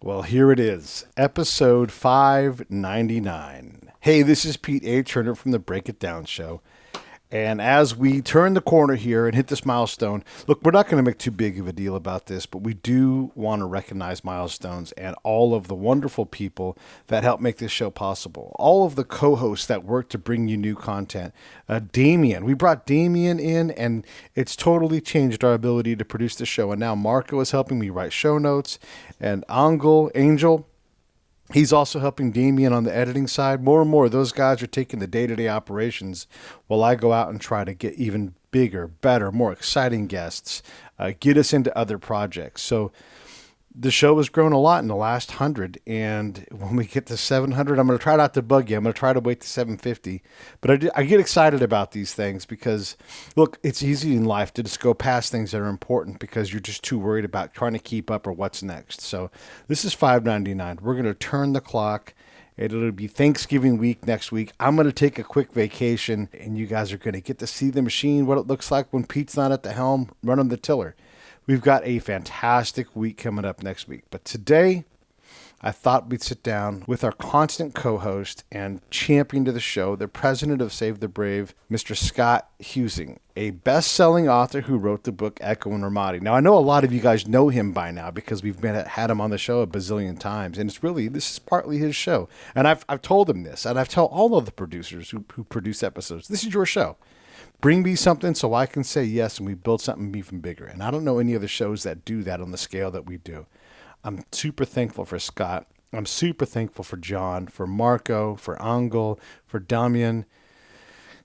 Well, here it is, episode 599. Hey, this is Pete A. Turner from the Break It Down Show. And as we turn the corner here and hit this milestone, look, we're not going to make too big of a deal about this, but we do want to recognize milestones and all of the wonderful people that help make this show possible. All of the co-hosts that work to bring you new content. Damien, we brought Damien in, and it's totally changed our ability to produce the show. And now Marco is helping me write show notes, and Angel, he's also helping Damien on the editing side. More and more, those guys are taking the day-to-day operations while I go out and try to get even bigger, better, more exciting guests, get us into other projects. So the show has grown a lot in the last 100, and when we get to 700, I'm going to try not to bug you. I'm going to try to wait to 750. But I get excited about these things because, look, it's easy in life to just go past things that are important because you're just too worried about trying to keep up or what's next. So this is 599. We're going to turn the clock. It'll be Thanksgiving week next week. I'm going to take a quick vacation, and you guys are going to get to see the machine, what it looks like when Pete's not at the helm, running the tiller. We've got a fantastic week coming up next week. But today, I thought we'd sit down with our constant co-host and champion to the show, the president of Save the Brave, Mr. Scott Huesing, a best-selling author who wrote the book Echo In Ramadi. Now, I know a lot of you guys know him by now because we've had him on the show a bazillion times, and this is partly his show. And I've told him this, and I've told all of the producers who produce episodes, this is your show. Bring me something so I can say yes, and we build something even bigger. And I don't know any other shows that do that on the scale that we do. I'm super thankful for Scott. I'm super thankful for John, for Marco, for Angel, for Damien,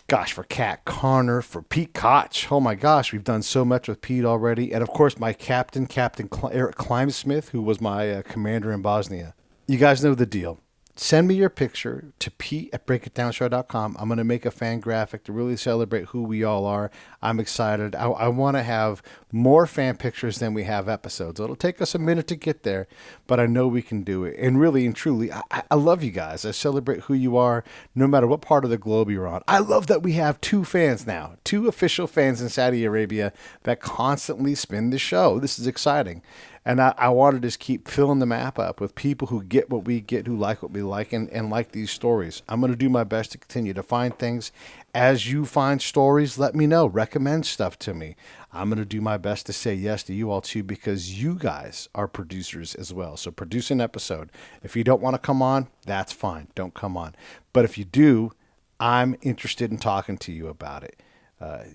for Kat Connor, for Pete Koch. Oh my gosh, we've done so much with Pete already. And of course, my Captain Eric Klimesmith, who was my commander in Bosnia. You guys know the deal. Send me your picture to pete@breakitdownshow.com. I'm going to make a fan graphic to really celebrate who we all are. I'm excited. I want to have more fan pictures than we have episodes. It'll take us a minute to get there, but I know we can do it. And really and truly, I love you guys. I celebrate who you are, no matter what part of the globe you're on. I love that we have 2 fans now, 2 official fans in Saudi Arabia that constantly spin the show. This is exciting. And I want to just keep filling the map up with people who get what we get, who like what we like, and like these stories. I'm going to do my best to continue to find things. As you find stories, let me know. Recommend stuff to me. I'm going to do my best to say yes to you all too, because you guys are producers as well. So produce an episode. If you don't want to come on, that's fine. Don't come on. But if you do, I'm interested in talking to you about it.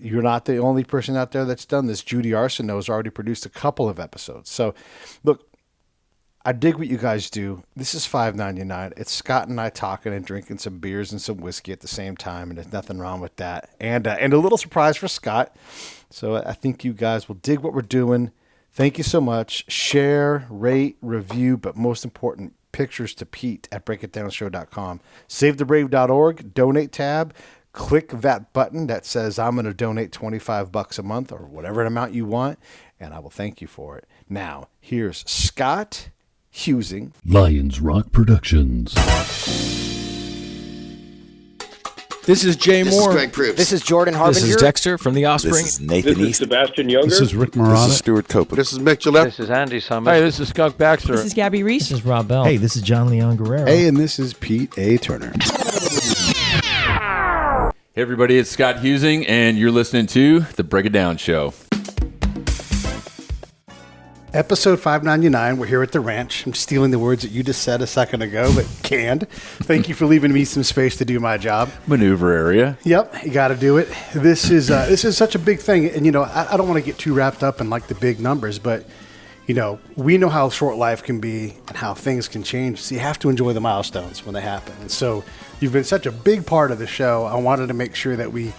You're not the only person out there that's done this. Judy Arsenault has already produced a couple of episodes. So, look, I dig what you guys do. This is $5.99. It's Scott and I talking and drinking some beers and some whiskey at the same time, and there's nothing wrong with that. And a little surprise for Scott. So I think you guys will dig what we're doing. Thank you so much. Share, rate, review, but most important, pictures to Pete at breakitdownshow.com. SaveTheBrave.org, donate tab. Click that button that says I'm going to donate $25 a month or whatever amount you want, and I will thank you for it. Now, here's Scott Huesing. Lions Rock Productions. This is Jay This Mohr. is Greg Proops. This is Jordan Harbinger. This is Dexter from The Offspring. This is Nathan This is East. Sebastian Younger. This is Rick This Marotta. is Stuart Copeland. This is Mick Gillette. This is Andy Summers. Hey, this is Skunk Baxter. This is Gabby Reese. This is Rob Bell. Hey, this is John Leon Guerrero. Hey, and this is Pete A. Turner. Hey everybody, it's Scott Huesing, and you're listening to The Break It Down Show. Episode 599. We're here at the ranch. I'm stealing the words that you just said a second ago, but canned. Thank you for leaving me some space to do my job. Maneuver area. Yep, you got to do it. This is such a big thing, and I don't want to get too wrapped up in like the big numbers, but we know how short life can be and how things can change. So you have to enjoy the milestones when they happen. And so you've been such a big part of the show. I wanted to make sure that we,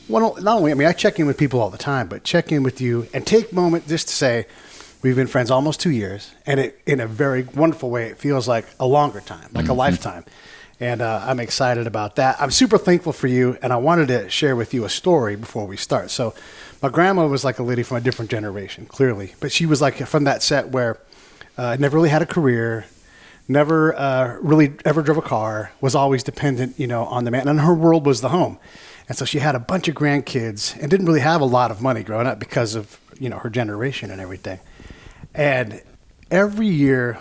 not only, I check in with people all the time, but check in with you and take a moment just to say, we've been friends almost 2 years, and it, in a very wonderful way, it feels like a longer time, like a lifetime. And I'm excited about that. I'm super thankful for you, and I wanted to share with you a story before we start. So my grandma was like a lady from a different generation, clearly. But she was like from that set where never really had a career, never really ever drove a car, was always dependent, on the man. And her world was the home. And so she had a bunch of grandkids and didn't really have a lot of money growing up because of, her generation and everything. And every year,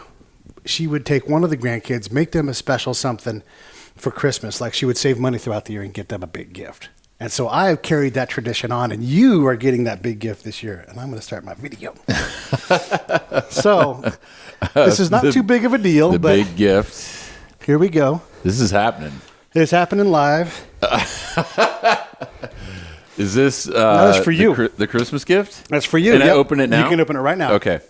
she would take one of the grandkids, make them a special something for Christmas. Like she would save money throughout the year and get them a big gift. And so I have carried that tradition on, and you are getting that big gift this year. And I'm going to start my video. So this is not too big of a deal. The but big gift. Here we go. This is happening. It's happening live. Is this that's for you. The Christmas gift? That's for you. Can I open it now? You can open it right now. Okay.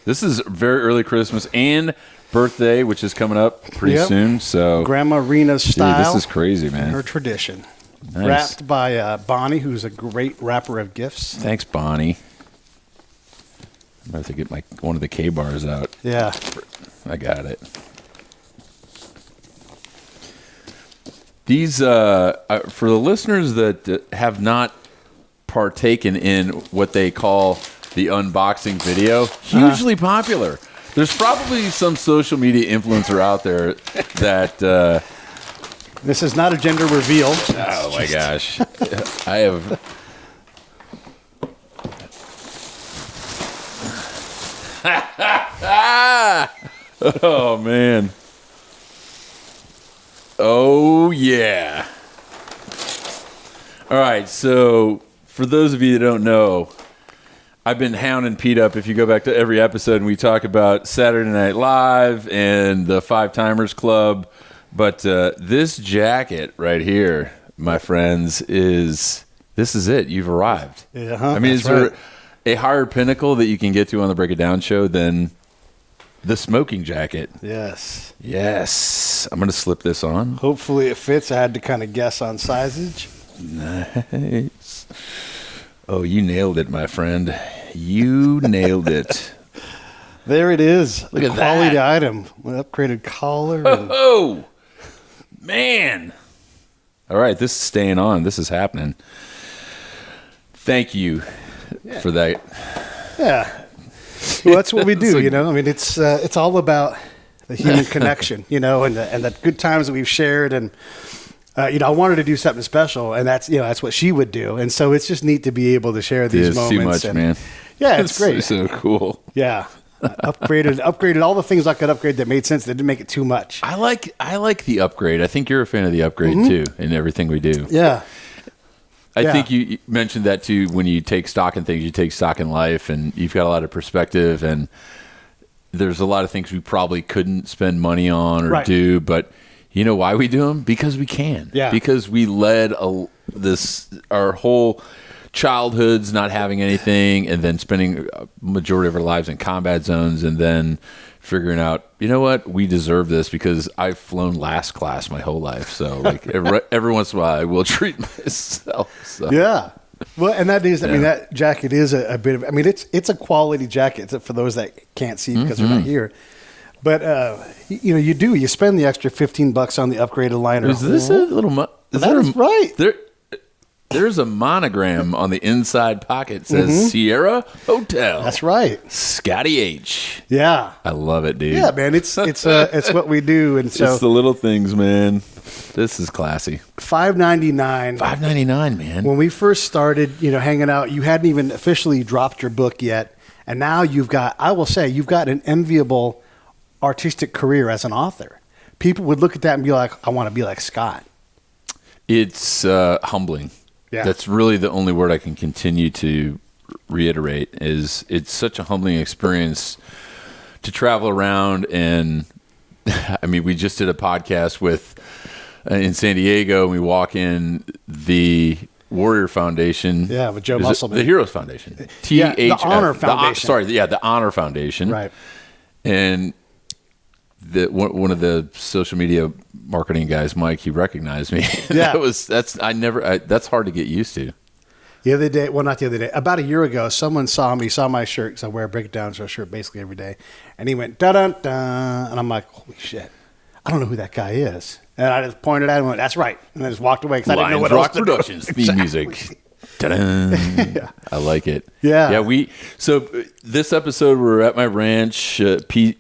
This is very early Christmas and birthday, which is coming up pretty soon. So Grandma Rena's style. Dude, this is crazy, man. Her tradition. Nice. Wrapped by Bonnie, who's a great wrapper of gifts. Thanks, Bonnie. I'm going to get one of the K-bars out. Yeah. I got it. These, for the listeners that have not partaken in what they call the unboxing video, hugely popular. There's probably some social media influencer out there that... This is not a gender reveal. Oh, my gosh. I have... Oh, man. Oh, yeah. All right, so for those of you that don't know, I've been hounding Pete up. If you go back to every episode and we talk about Saturday Night Live and the Five Timers Club, but this jacket right here, my friends, this is it. You've arrived. Yeah, I mean, is there a higher pinnacle that you can get to on the Break It Down show than the smoking jacket? Yes. Yes. I'm going to slip this on. Hopefully it fits. I had to kind of guess on sizage. Nice. Oh, you nailed it, my friend. You nailed it. There it is. Look at quality that. item. With upgraded collar. And Oh, man. All right, this is staying on. This is happening. Thank you for that. yeah. Well, that's what we do, you know. I mean, it's all about the human connection, you know, and the good times that we've shared. And, you know, I wanted to do something special, and that's what she would do. And so it's just neat to be able to share these moments. Too much, man. Yeah, it's great. So cool. Yeah. Upgraded all the things I could upgrade that made sense. That didn't make it too much. I like the upgrade. I think you're a fan of the upgrade too in everything we do. Yeah. I think you mentioned that too when you take stock in things. You take stock in life, and you've got a lot of perspective. And there's a lot of things we probably couldn't spend money on or do, but you know why we do them? Because we can. Yeah. Because we led our whole childhoods not having anything, and then spending a majority of our lives in combat zones, and then figuring out, you know what, we deserve this because I've flown last class my whole life. So like every once in a while I will treat myself. So. Yeah. Well, and that is, I mean, that jacket is a bit of, I mean, it's a quality jacket for those that can't see because they're not here. But, you know, you spend the extra $15 on the upgraded liner. Is this a little, right. There's a monogram on the inside pocket that says Sierra Hotel. That's right. Scotty H. Yeah. I love it, dude. Yeah, man. It's what we do. And so it's the little things, man. This is classy. $5.99. $5.99, man. When we first started, you know, hanging out, you hadn't even officially dropped your book yet. And now you've got an enviable artistic career as an author. People would look at that and be like, I want to be like Scott. It's humbling. Yeah. That's really the only word I can continue to reiterate is it's such a humbling experience to travel around. And I mean, we just did a podcast in San Diego, and we walk in the Warrior Foundation. Yeah, with Joe Musselman. The Heroes Foundation. Yeah, the Honor Foundation. The Honor Foundation. Right. And one of the social media marketing guys, Mike, he recognized me. Yeah. That's hard to get used to. The other day, well, not the other day, about a year ago, someone saw my shirt, because I wear a Break It Down Show shirt basically every day, and he went, da-dun-dun, and I'm like, holy shit, I don't know who that guy is. And I just pointed at him and went, that's right, and I just walked away, because I didn't know what Rock else to Productions do. theme music. Yeah. I like it. Yeah. So this episode, we're at my ranch. Pete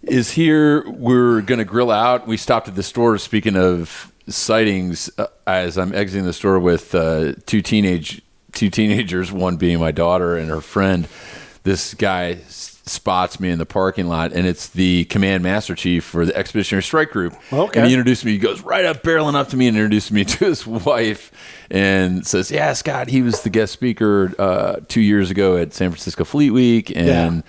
is here. We're going to grill out. We stopped at the store, speaking of sightings, as I'm exiting the store with two teenagers, one being my daughter and her friend. This guy spots me in the parking lot, and it's the command master chief for the Expeditionary Strike Group. Okay. And he introduced me. He goes right up, barreling up to me, and introduced me to his wife, and says, "Yeah, Scott, he was the guest speaker 2 years ago at San Francisco Fleet Week, and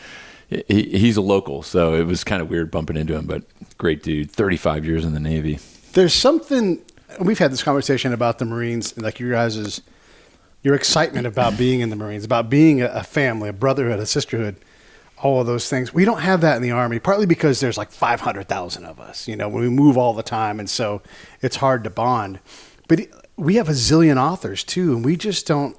he's a local." So it was kind of weird bumping into him, but great dude. 35 years in the Navy. There's something, we've had this conversation about the Marines, like your excitement about being in the Marines, about being a family, a brotherhood, a sisterhood, all of those things. We don't have that in the Army, partly because there's like 500,000 of us, when we move all the time, and so it's hard to bond. But we have a zillion authors too, and we just don't.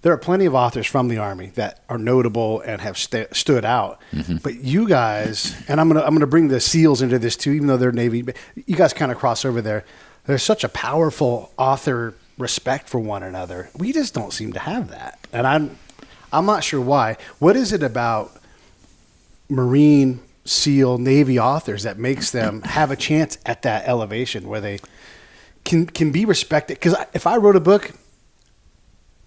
There are plenty of authors from the Army that are notable and have stood out. Mm-hmm. But you guys, and I'm gonna bring the SEALs into this too, even though they're Navy. But you guys kind of cross over there. There's such a powerful author respect for one another. We just don't seem to have that, and I'm not sure why. What is it about Marine, SEAL, Navy authors that makes them have a chance at that elevation where they can be respected? Because if I wrote a book,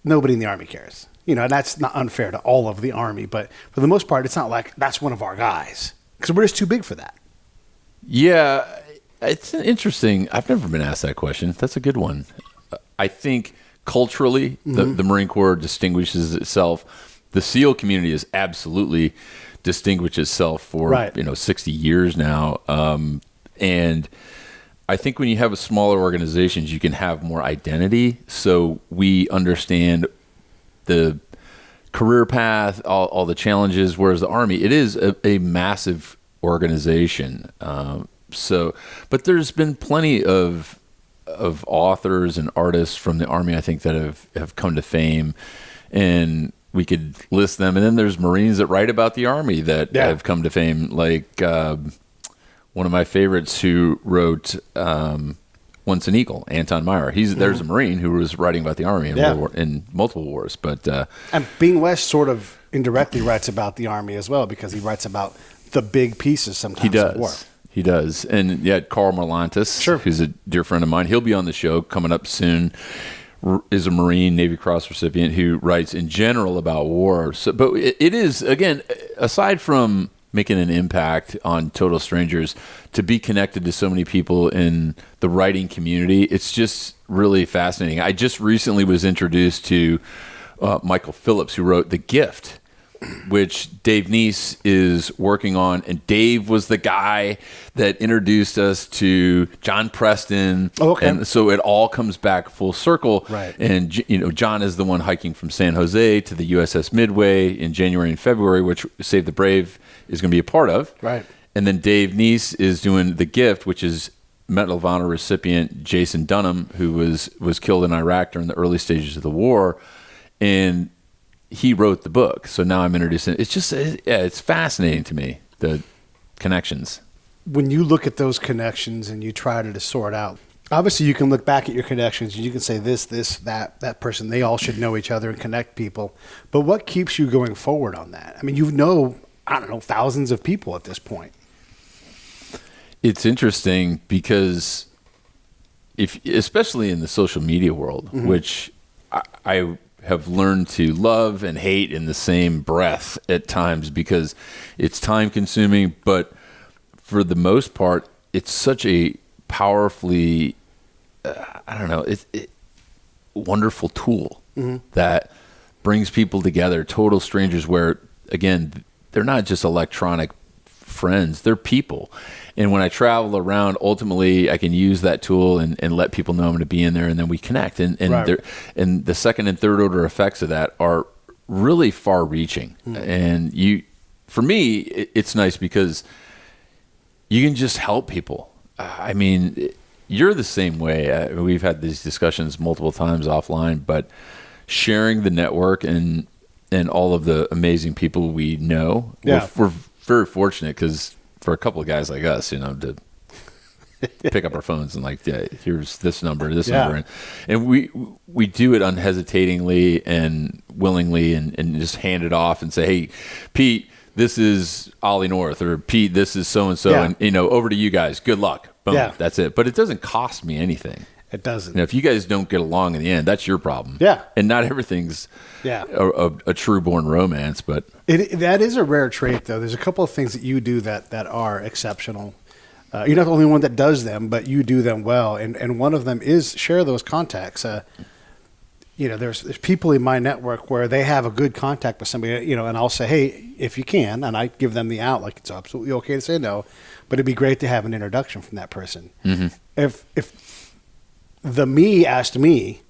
nobody in the Army cares, and that's not unfair to all of the Army, but for the most part, it's not like that's one of our guys, because we're just too big for that. Yeah, it's interesting. I've never been asked that question. That's a good one. I think culturally, the Marine Corps distinguishes itself. The SEAL community has absolutely distinguished itself for 60 years now. And I think when you have a smaller organizations, you can have more identity. So we understand the career path, all the challenges, whereas the Army, it is a massive organization. But there's been plenty of authors and artists from the Army, I think, that have come to fame, and we could list them. And then there's Marines that write about the Army that have come to fame, like one of my favorites who wrote Once an Eagle, Anton Meyer. There's a Marine who was writing about the Army in multiple wars. But and Bing West sort of indirectly writes about the Army as well, because he writes about the big pieces sometimes of war. He does. And yet Carl Marlantis, who's a dear friend of mine, he'll be on the show coming up soon, is a Marine, Navy Cross recipient who writes in general about war. So, but it is, again, aside from making an impact on total strangers, to be connected to so many people in the writing community, it's just really fascinating. I just recently was introduced to Michael Phillips, who wrote The Gift, which Dave Neese is working on, and Dave was the guy that introduced us to John Preston. And so it all comes back full circle. Right. And John is the one hiking from San Jose to the USS Midway in January and February, which Save the Brave is going to be a part of. Right. And then Dave Neese is doing The Gift, which is Medal of Honor recipient Jason Dunham, who was killed in Iraq during the early stages of the war, and he wrote the book. So now I'm introducing. It's just, it's fascinating to me, the connections. When you look at those connections and you try to sort out, obviously you can look back at your connections and you can say this, that person, they all should know each other and connect people. But what keeps you going forward on that? I mean, I don't know, thousands of people at this point. It's interesting because especially in the social media world, which I have learned to love and hate in the same breath at times, because it's time consuming, but for the most part, it's such a powerfully, wonderful tool that brings people together, total strangers, where, again, they're not just electronic friends, they're people. And when I travel around, ultimately I can use that tool and let people know I'm going to be in there, and then we connect. And the second and third order effects of that are really far reaching. And for me, it's nice because you can just help people. I mean, you're the same way. We've had these discussions multiple times offline, but sharing the network and all of the amazing people we know, we're very fortunate, because for a couple of guys like us, to pick up our phones and here's this number, and we do it unhesitatingly and willingly, and just hand it off and say, hey, Pete, this is Ollie North, or Pete, this is so and so, and over to you guys. Good luck. Boom. That's it. But it doesn't cost me anything. It doesn't. If you guys don't get along in the end, that's your problem. Yeah. And not everything's Yeah. a true-born romance, but That is a rare trait, though. There's a couple of things that you do that are exceptional. You're not the only one that does them, but you do them well. And one of them is share those contacts. There's people in my network where they have a good contact with somebody, and I'll say, hey, if you can, and I give them the out, like it's absolutely okay to say no, but it'd be great to have an introduction from that person. Mm-hmm. If the me asked me,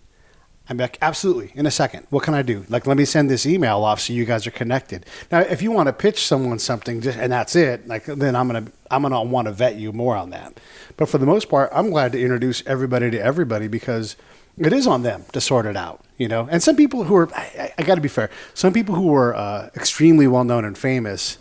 I'm like, absolutely, in a second. What can I do? Like, let me send this email off so you guys are connected. Now, if you want to pitch someone something and that's it, like, then I'm gonna want to vet you more on that. But for the most part, I'm glad to introduce everybody to everybody because it is on them to sort it out, And some people who are, I got to be fair, some people who are extremely well known and famous,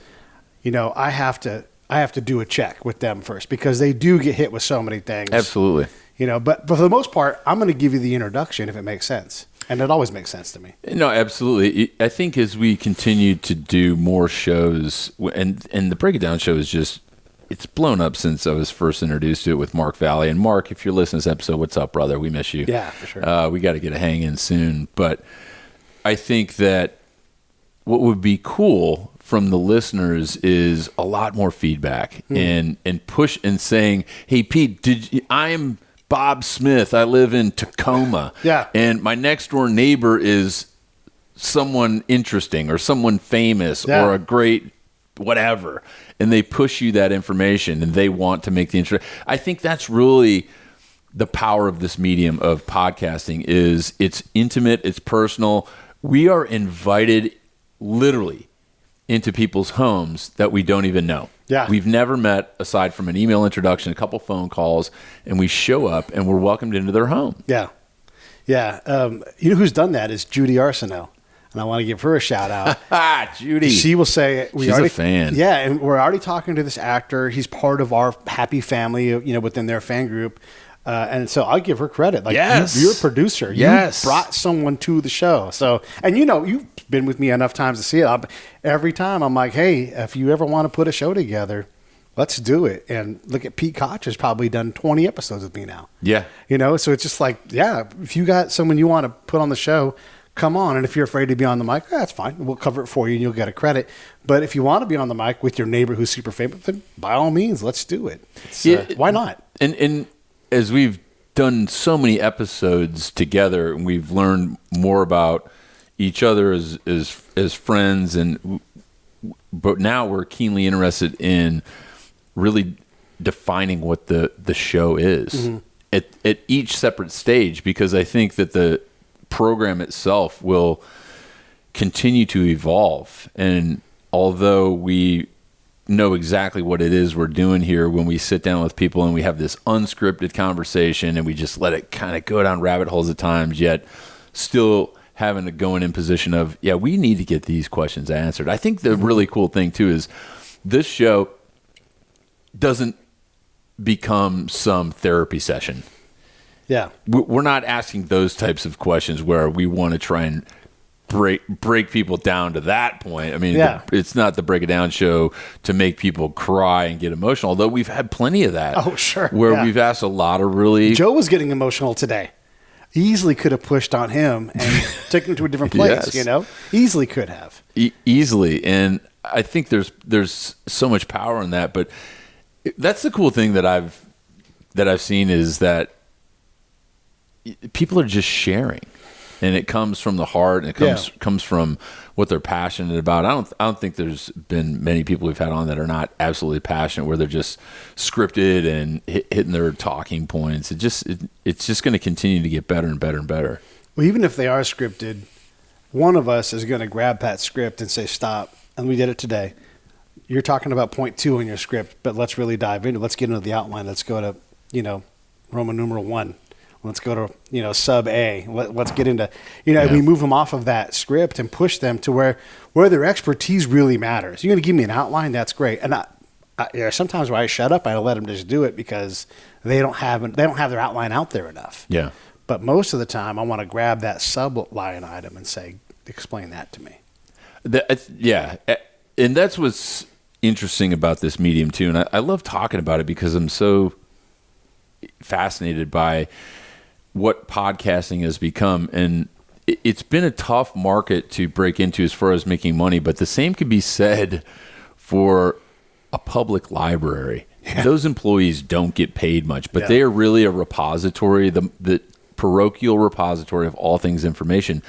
I have to do a check with them first because they do get hit with so many things. absolutely. But for the most part, I'm going to give you the introduction if it makes sense. And it always makes sense to me. No, absolutely. I think as we continue to do more shows, and the Break It Down show is just, it's blown up since I was first introduced to it with Mark Valley. And Mark, if you're listening to this episode, what's up, brother? We miss you. Yeah, for sure. We got to get a hang in soon. But I think that what would be cool from the listeners is a lot more feedback and push and saying, hey, Pete, I'm Bob Smith. I live in Tacoma. Yeah. And my next door neighbor is someone interesting or someone famous or a great whatever. And they push you that information and they want to make the intro. I think that's really the power of this medium of podcasting is it's intimate, it's personal. We are invited literally into people's homes that we don't even know. Yeah. We've never met aside from an email introduction, a couple phone calls, and we show up and we're welcomed into their home. Yeah. Yeah. You know who's done that is Judy Arsenault. And I want to give her a shout out. Judy. She will say, She's a fan. Yeah. And we're already talking to this actor. He's part of our happy family, within their fan group. And so I'll give her credit. Like, yes. you're a producer. Yes. You brought someone to the show. So, and you've been with me enough times to see it. Every time I'm like, hey, if you ever want to put a show together, let's do it. And look at Pete Koch has probably done 20 episodes with me now. Yeah. So it's just like, yeah, if you got someone you want to put on the show, come on. And if you're afraid to be on the mic, that's fine. We'll cover it for you and you'll get a credit. But if you want to be on the mic with your neighbor who's super famous, then by all means, let's do it. Why not? And as we've done so many episodes together and we've learned more about each other as friends but now we're keenly interested in really defining what the show is at each separate stage, because I think that the program itself will continue to evolve. And although we know exactly what it is we're doing here when we sit down with people and we have this unscripted conversation and we just let it kind of go down rabbit holes at times, yet still having to go in position of, yeah, we need to get these questions answered. I think the really cool thing too is this show doesn't become some therapy session. Yeah. We're not asking those types of questions where we want to try and break people down to that point. I mean, it's not the Break It Down show to make people cry and get emotional, although we've had plenty of that. Oh, sure. Where we've asked a lot of really... Joe was getting emotional today. Easily could have pushed on him and taken him to a different place, Yes. Easily could have. Easily. And I think there's so much power in that. But that's the cool thing that I've seen is that people are just sharing. And it comes from the heart, and it comes from what they're passionate about. I don't think there's been many people we've had on that are not absolutely passionate, where they're just scripted and hitting their talking points. It's just going to continue to get better and better and better. Well, even if they are scripted, one of us is going to grab that script and say, stop. And we did it today. You're talking about point 2 in your script, but let's really dive into it. Let's get into the outline. Let's go to, Roman numeral 1. Let's go to, sub A. Let's get into, we move them off of that script and push them to where their expertise really matters. You're going to give me an outline, that's great. And sometimes where I shut up, I let them just do it because they don't have their outline out there enough. Yeah. But most of the time, I want to grab that sub line item and say, explain that to me. And that's what's interesting about this medium too. And I love talking about it because I'm so fascinated by what podcasting has become. And it's been a tough market to break into as far as making money, but the same could be said for a public library. Yeah. Those employees don't get paid much, but they are really a repository, the parochial repository of all things information.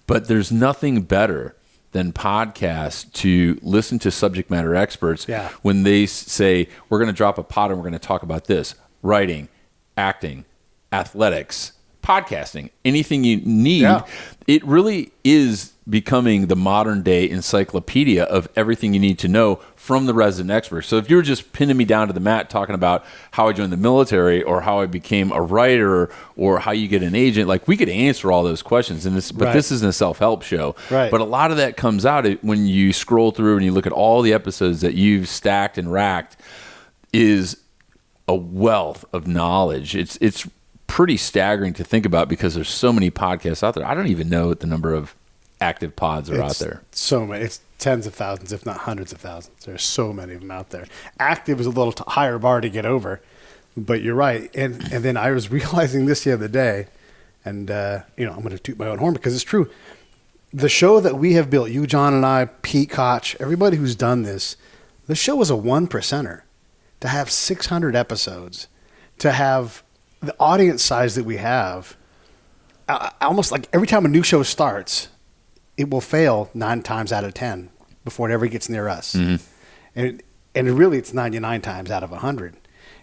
But there's nothing better than podcasts to listen to subject matter experts when they say, we're going to drop a pod and we're going to talk about this: writing, acting, athletics, podcasting, anything you need. Yeah. It really is becoming the modern day encyclopedia of everything you need to know from the resident expert. So if you were just pinning me down to the mat talking about how I joined the military or how I became a writer or how you get an agent, like, we could answer all those questions. And this isn't a self-help show. Right. But a lot of that comes out when you scroll through and you look at all the episodes that you've stacked and racked, is a wealth of knowledge. It's pretty staggering to think about because there's so many podcasts out there. I don't even know what the number of active pods are out there. So many. It's tens of thousands, if not hundreds of thousands. There's so many of them out there. Active is a little higher bar to get over, but you're right. And then I was realizing this the other day, and I'm going to toot my own horn because it's true. The show that we have built, you, John, and I, Pete, Koch, everybody who's done this, the show is a 1%er. To have 600 episodes, to have the audience size that we have, almost like every time a new show starts, it will fail 9 times out of 10 before it ever gets near us. Mm-hmm. And really, it's 99 times out of 100.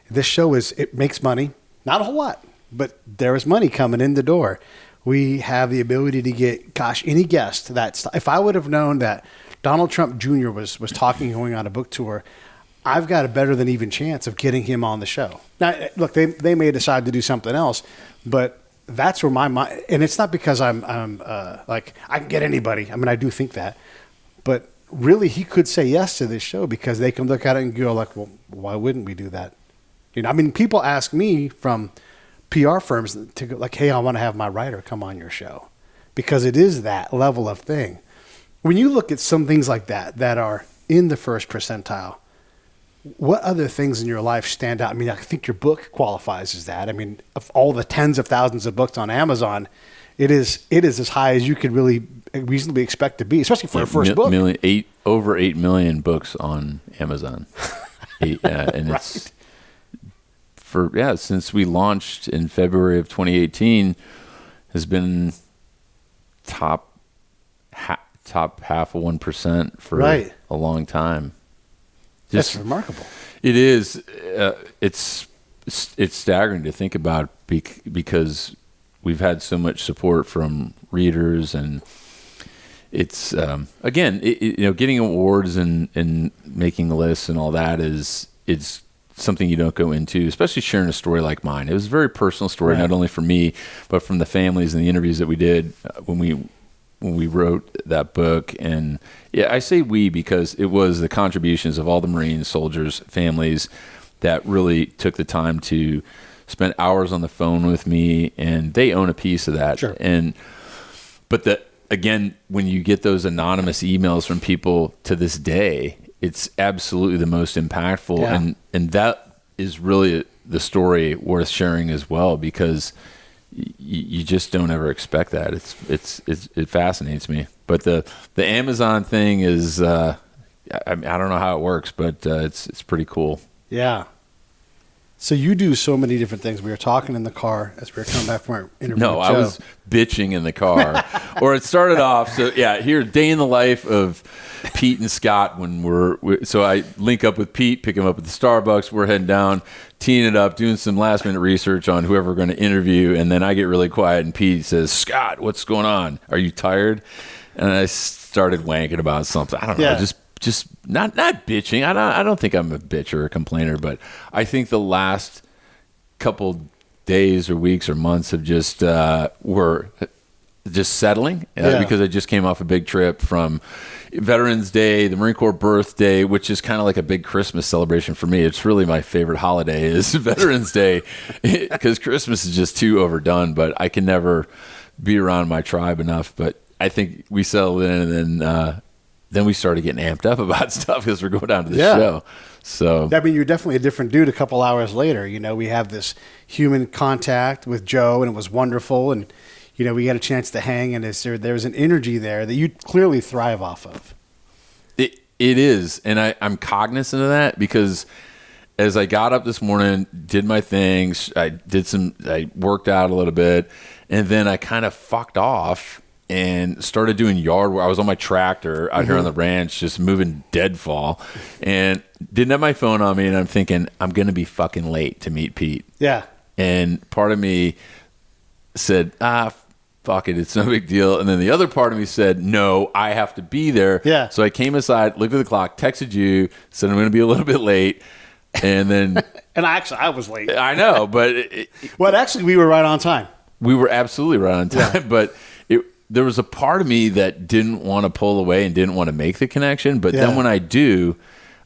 This show it makes money, not a whole lot, but there is money coming in the door. We have the ability to get, any guest if I would have known that Donald Trump Jr. was talking, going on a book tour, I've got a better than even chance of getting him on the show. Now, look, they may decide to do something else, but that's where my mind, and it's not because I'm like, I can get anybody. I mean, I do think that, but really he could say yes to this show because they can look at it and go like, well, why wouldn't we do that? I mean, people ask me from PR firms to go like, hey, I want to have my writer come on your show because it is that level of thing. When you look at some things like that are in the first percentile, what other things in your life stand out? I mean, I think your book qualifies as that. I mean, of all the tens of thousands of books on Amazon, it is as high as you could really reasonably expect to be, especially for a first book. Over 8 million books on Amazon. And it's since we launched in February of 2018, has been top half of 1% for a long time. That's remarkable. It is. It's staggering to think about because we've had so much support from readers, and it's again, getting awards and making lists and all that is something you don't go into, especially sharing a story like mine. It was a very personal story, not only for me, but from the families and the interviews that we did when we wrote that book. And I say we because it was the contributions of all the Marines, soldiers, families that really took the time to spend hours on the phone with me, and they own a piece of that. Sure. But again, when you get those anonymous emails from people to this day, it's absolutely the most impactful. Yeah. And that is really the story worth sharing as well, because you just don't ever expect that. It fascinates me. But the Amazon thing is, I don't know how it works, but it's pretty cool. Yeah. So you do so many different things. We were talking in the car as we were coming back from our interview. No, with I Joe. was bitching in the car. Or it started off, here, day in the life of Pete and Scott so I link up with Pete, pick him up at the Starbucks. We're heading down, teeing it up, doing some last minute research on whoever we're going to interview. And then I get really quiet and Pete says, Scott, what's going on? Are you tired? And I started wanking about something. I don't know, just not bitching. I don't think I'm a bitch or a complainer, but I think the last couple days or weeks or months have just were just settling because I just came off a big trip from Veterans Day, the Marine Corps birthday, which is kind of like a big Christmas celebration for me. It's really my favorite holiday is Veterans Day because Christmas is just too overdone, but I can never be around my tribe enough. But I think we settled in, and then we started getting amped up about stuff because we're going down to the show. So I mean, you're definitely a different dude a couple hours later. We have this human contact with Joe, and it was wonderful. And, we had a chance to hang, and there's an energy there that you clearly thrive off of. It is. And I'm cognizant of that because as I got up this morning, did my things, I worked out a little bit, and then I kind of fucked off and started doing yard work. I was on my tractor out here on the ranch, just moving deadfall, and didn't have my phone on me. And I'm thinking, I'm going to be fucking late to meet Pete. Yeah. And part of me said, fuck it, it's no big deal. And then the other part of me said, no, I have to be there. Yeah. So I came aside, looked at the clock, texted you, said I'm going to be a little bit late. And then And I was late. I know, but Well, actually, we were right on time. we were absolutely right on time. But there was a part of me that didn't want to pull away and didn't want to make the connection. But then when I do,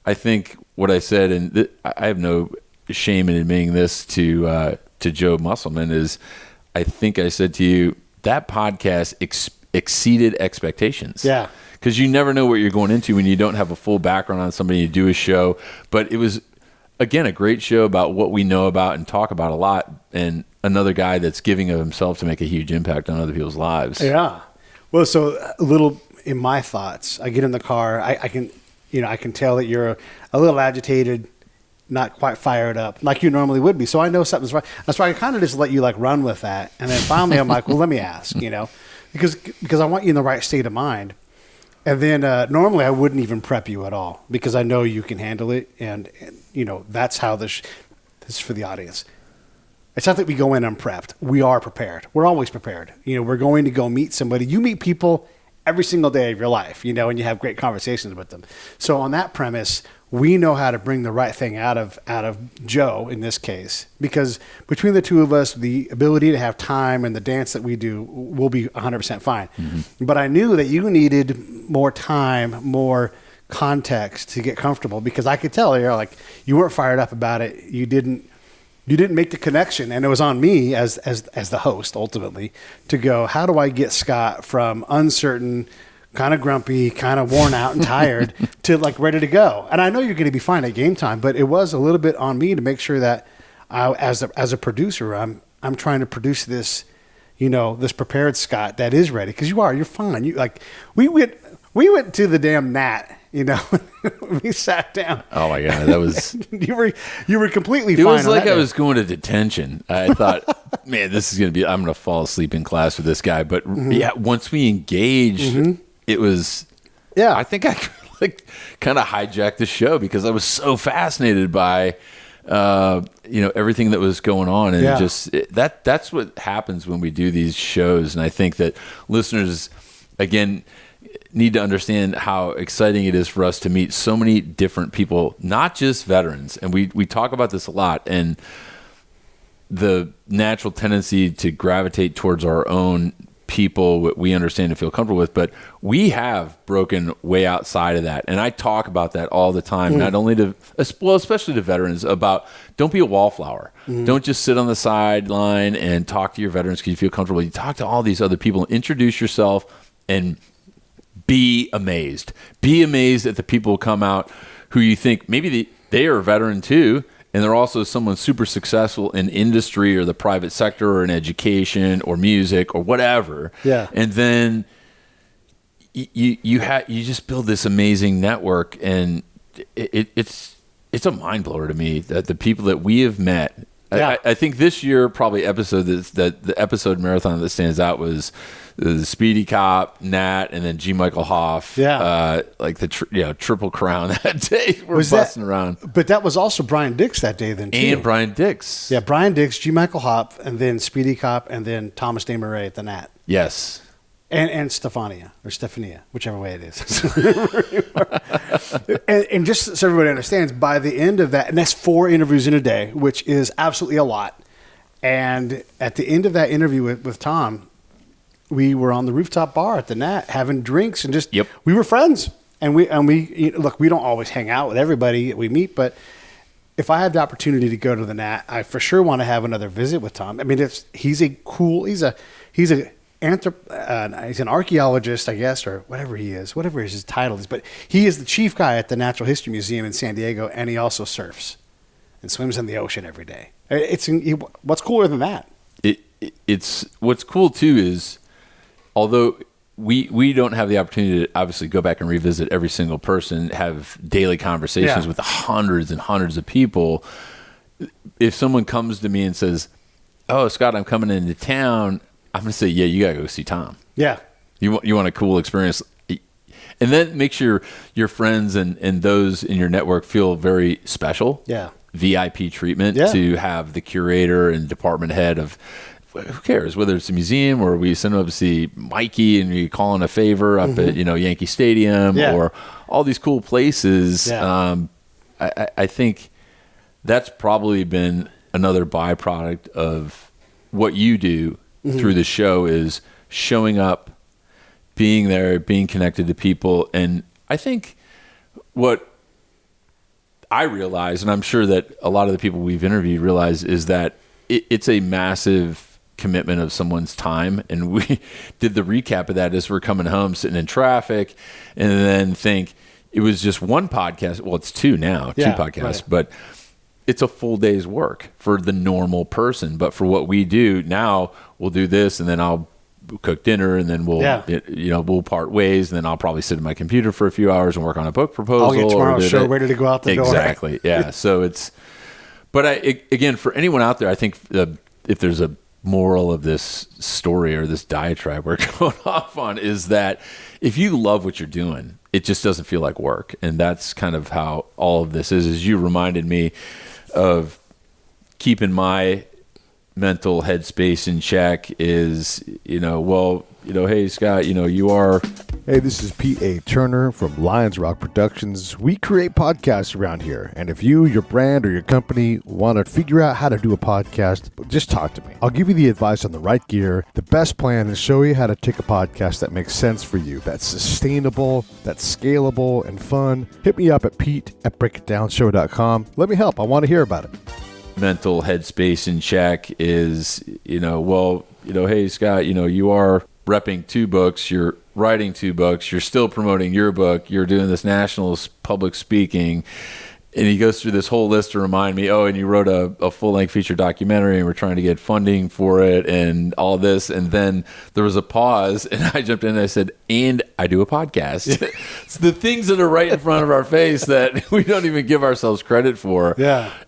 I think what I said, and I have no shame in admitting this to Joe Musselman, is I think I said to you, that podcast exceeded expectations. Yeah. Because you never know what you're going into when you don't have a full background on somebody, you do a show. But it was, again, a great show about what we know about and talk about a lot, and another guy that's giving of himself to make a huge impact on other people's lives. Yeah. Well, so a little in my thoughts, I get in the car, I can tell that you're a little agitated, not quite fired up like you normally would be. So I know something's right. That's why I kind of just let you run with that. And then finally I'm like, well, let me ask, because I want you in the right state of mind. And then normally I wouldn't even prep you at all because I know you can handle it. And that's how this is for the audience. It's not that we go in unprepped. We are prepared. We're always prepared. We're going to go meet somebody. You meet people every single day of your life, and you have great conversations with them. So on that premise, we know how to bring the right thing out of Joe in this case, because between the two of us, the ability to have time and the dance that we do will be 100% fine. Mm-hmm. But I knew that you needed more time, more context to get comfortable, because I could tell you weren't fired up about it. You didn't make the connection, and it was on me as the host ultimately to go, how do I get Scott from uncertain, kind of grumpy, kind of worn out and tired to ready to go? And I know you're going to be fine at game time, but it was a little bit on me to make sure that as a producer, I'm trying to produce this, this prepared Scott that is ready, because you're fine. We went to the damn Nat. We sat down. Oh my God, that was you were completely fine. It was like I was going to detention. I thought, man, this is going to be, I'm going to fall asleep in class with this guy. But once we engaged, it was, I think I kind of hijacked the show because I was so fascinated by, everything that was going on. And that's what happens when we do these shows. And I think that listeners, again, need to understand how exciting it is for us to meet so many different people, not just veterans. And we talk about this a lot, and the natural tendency to gravitate towards our own people, what we understand and feel comfortable with. But we have broken way outside of that. And I talk about that all the time, not only especially to veterans, about don't be a wallflower. Don't just sit on the sideline and talk to your veterans because you feel comfortable. You talk to all these other people, introduce yourself, and be amazed. Be amazed at the people who come out who you think maybe they are a veteran too, and they're also someone super successful in industry or the private sector or in education or music or whatever. Yeah. And then you just build this amazing network, and it's a mind blower to me that the people that we have met. Yeah. I think this year probably the episode marathon that stands out was the Speedy Cop, Nat, and then G. Michael Hoff. Yeah. The Triple Crown that day. We're Was busting around. But that was also Brian Dix that day then too. And Brian Dix. Yeah, Brian Dix, G. Michael Hoff, and then Speedy Cop, and then Thomas DeMarais at the Nat. Yes. And Stephania, whichever way it is. and just so everybody understands, by the end of that, and that's 4 interviews in a day, which is absolutely a lot. And at the end of that interview with Tom, we were on the rooftop bar at the Nat having drinks and we were friends. And we look, we don't always hang out with everybody that we meet, but if I have the opportunity to go to the Nat, I for sure want to have another visit with Tom. I mean, he's a he's an archaeologist, I guess, or whatever his title is. But he is the chief guy at the Natural History Museum in San Diego, and he also surfs and swims in the ocean every day. What's cooler than that? It's what's cool too is, although we don't have the opportunity to obviously go back and revisit every single person, have daily conversations with hundreds and hundreds of people. If someone comes to me and says, "Oh, Scott, I'm coming into town," I'm going to say, "Yeah, you got to go see Tom." Yeah. You want a cool experience. And then make sure your friends and those in your network feel very special. Yeah. VIP treatment to have the curator and department head of, who cares, whether it's a museum or we send them up to see Mikey and we call in a favor up at, Yankee Stadium or all these cool places. Yeah. I think that's probably been another byproduct of what you do through the show is showing up, being there, being connected to people. And I think what I realize, and I'm sure that a lot of the people we've interviewed realize, is that it's a massive commitment of someone's time. And we did the recap of that as we're coming home, sitting in traffic, and then think it was just one podcast. Well, it's two now, two podcasts, right. But it's a full day's work for the normal person. But for what we do now, we'll do this, and then I'll cook dinner, and then we'll part ways, and then I'll probably sit at my computer for a few hours and work on a book proposal. I'll get tomorrow's show ready to go out the door. Exactly. Yeah. So but again, for anyone out there, I think if there's a moral of this story or this diatribe we're going off on, is that if you love what you're doing, it just doesn't feel like work. And that's kind of how all of this is. You reminded me of keeping my mental headspace in check is, hey, Scott, you are. Hey, this is Pete A. Turner from Lions Rock Productions. We create podcasts around here. And if you, your brand, or your company want to figure out how to do a podcast, just talk to me. I'll give you the advice on the right gear, the best plan, and show you how to take a podcast that makes sense for you, that's sustainable, that's scalable, and fun. Hit me up at pete@breakitdownshow.com. Let me help. I want to hear about it. Mental headspace in check is, hey, Scott, you are repping 2 books, you're writing 2 books, you're still promoting your book, you're doing this national public speaking. And he goes through this whole list to remind me, and you wrote a full-length feature documentary, and we're trying to get funding for it and all this. And then there was a pause, and I jumped in and I said, and I do a podcast. It's the things that are right in front of our face that we don't even give ourselves credit for,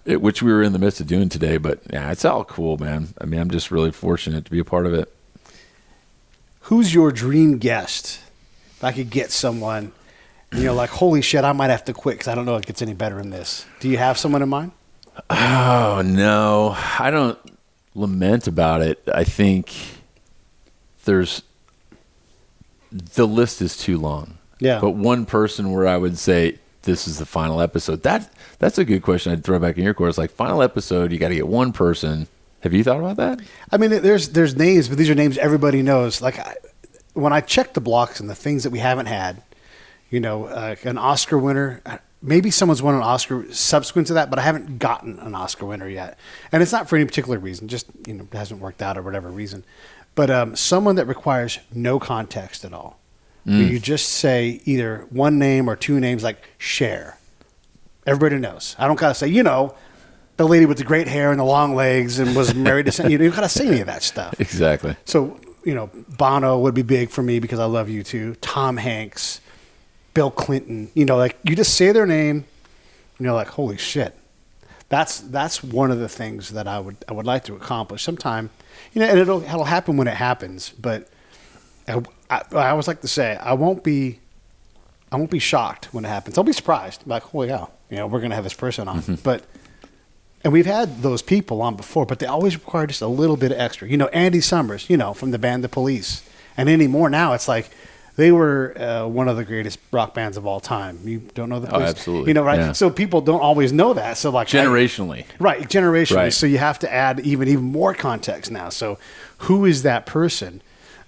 which we were in the midst of doing today. But, yeah, it's all cool, man. I mean, I'm just really fortunate to be a part of it. Who's your dream guest? If I could get someone, like, holy shit, I might have to quit because I don't know if it gets any better than this. Do you have someone in mind? Oh, no. I don't lament about it. I think the list is too long. Yeah. But one person where I would say this is the final episode, that's a good question I'd throw back in your course. Like, final episode, you got to get one person. Have you thought about that? I mean, there's names, but these are names everybody knows. Like, when I check the blocks and the things that we haven't had, an Oscar winner, maybe someone's won an Oscar subsequent to that, but I haven't gotten an Oscar winner yet. And it's not for any particular reason, just, it hasn't worked out or whatever reason. But someone that requires no context at all. Where you just say either one name or 2 names, like Cher. Everybody knows. I don't got to say, the lady with the great hair and the long legs and was married to, you don't got to say any of that stuff. Exactly. So, Bono would be big for me because I love you too. Tom Hanks, Bill Clinton, like, you just say their name, and you're like, holy shit. That's one of the things that I would like to accomplish sometime, and it'll happen when it happens. But I always like to say, I won't be shocked when it happens. I'll be surprised, like, holy cow, we're going to have this person on. And we've had those people on before, but they always require just a little bit of extra. Andy Summers, from the band The Police. And anymore now, it's like they were one of the greatest rock bands of all time. You don't know The Police? Oh, absolutely. Right? Yeah. So people don't always know that. So like generationally. Generationally. Right. So you have to add even more context now. So who is that person?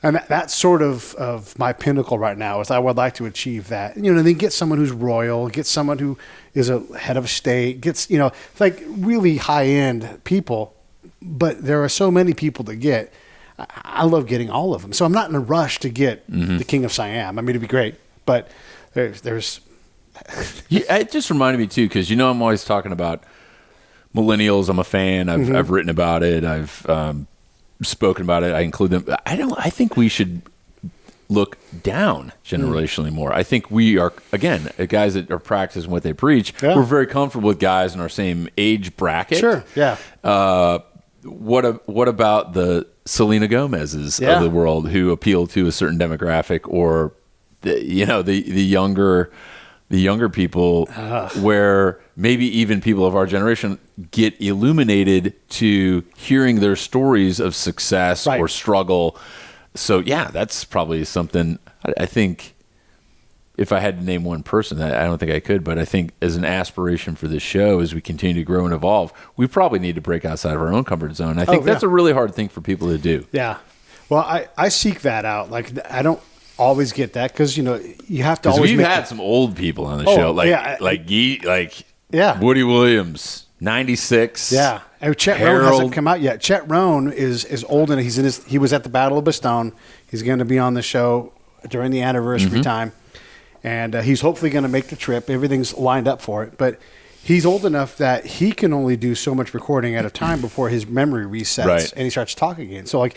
And that's sort of my pinnacle right now is I would like to achieve that. Then get someone who's royal, get someone who is a head of state, gets, like really high-end people. But there are so many people to get. I love getting all of them. So I'm not in a rush to get the King of Siam. I mean, it'd be great, but there's Yeah, it just reminded me too, because I'm always talking about millennials. I'm a fan. I've written about it. I've spoken about it. I include them. I think we should look down generationally more. I think we are, again, guys that are practicing what they preach. Yeah. We're very comfortable with guys in our same age bracket. Sure. Yeah. What about the Selena Gomez's of the world who appeal to a certain demographic, or the younger people, where maybe even people of our generation get illuminated to hearing their stories of success or struggle. So yeah, that's probably something I think. If I had to name one person, I don't think I could, but I think as an aspiration for this show, as we continue to grow and evolve, we probably need to break outside of our own comfort zone. I think that's a really hard thing for people to do. Yeah. Well, I seek that out. Like, I don't always get that because, you have to always we've had some old people on the show, like Woody Williams, 96. Yeah. And Chet Rohn hasn't come out yet. Chet Rohn is old, and he was at the Battle of Bastogne. He's going to be on the show during the anniversary time. And he's hopefully going to make the trip. Everything's lined up for it. But he's old enough that he can only do so much recording at a time before his memory resets and he starts talking again. So,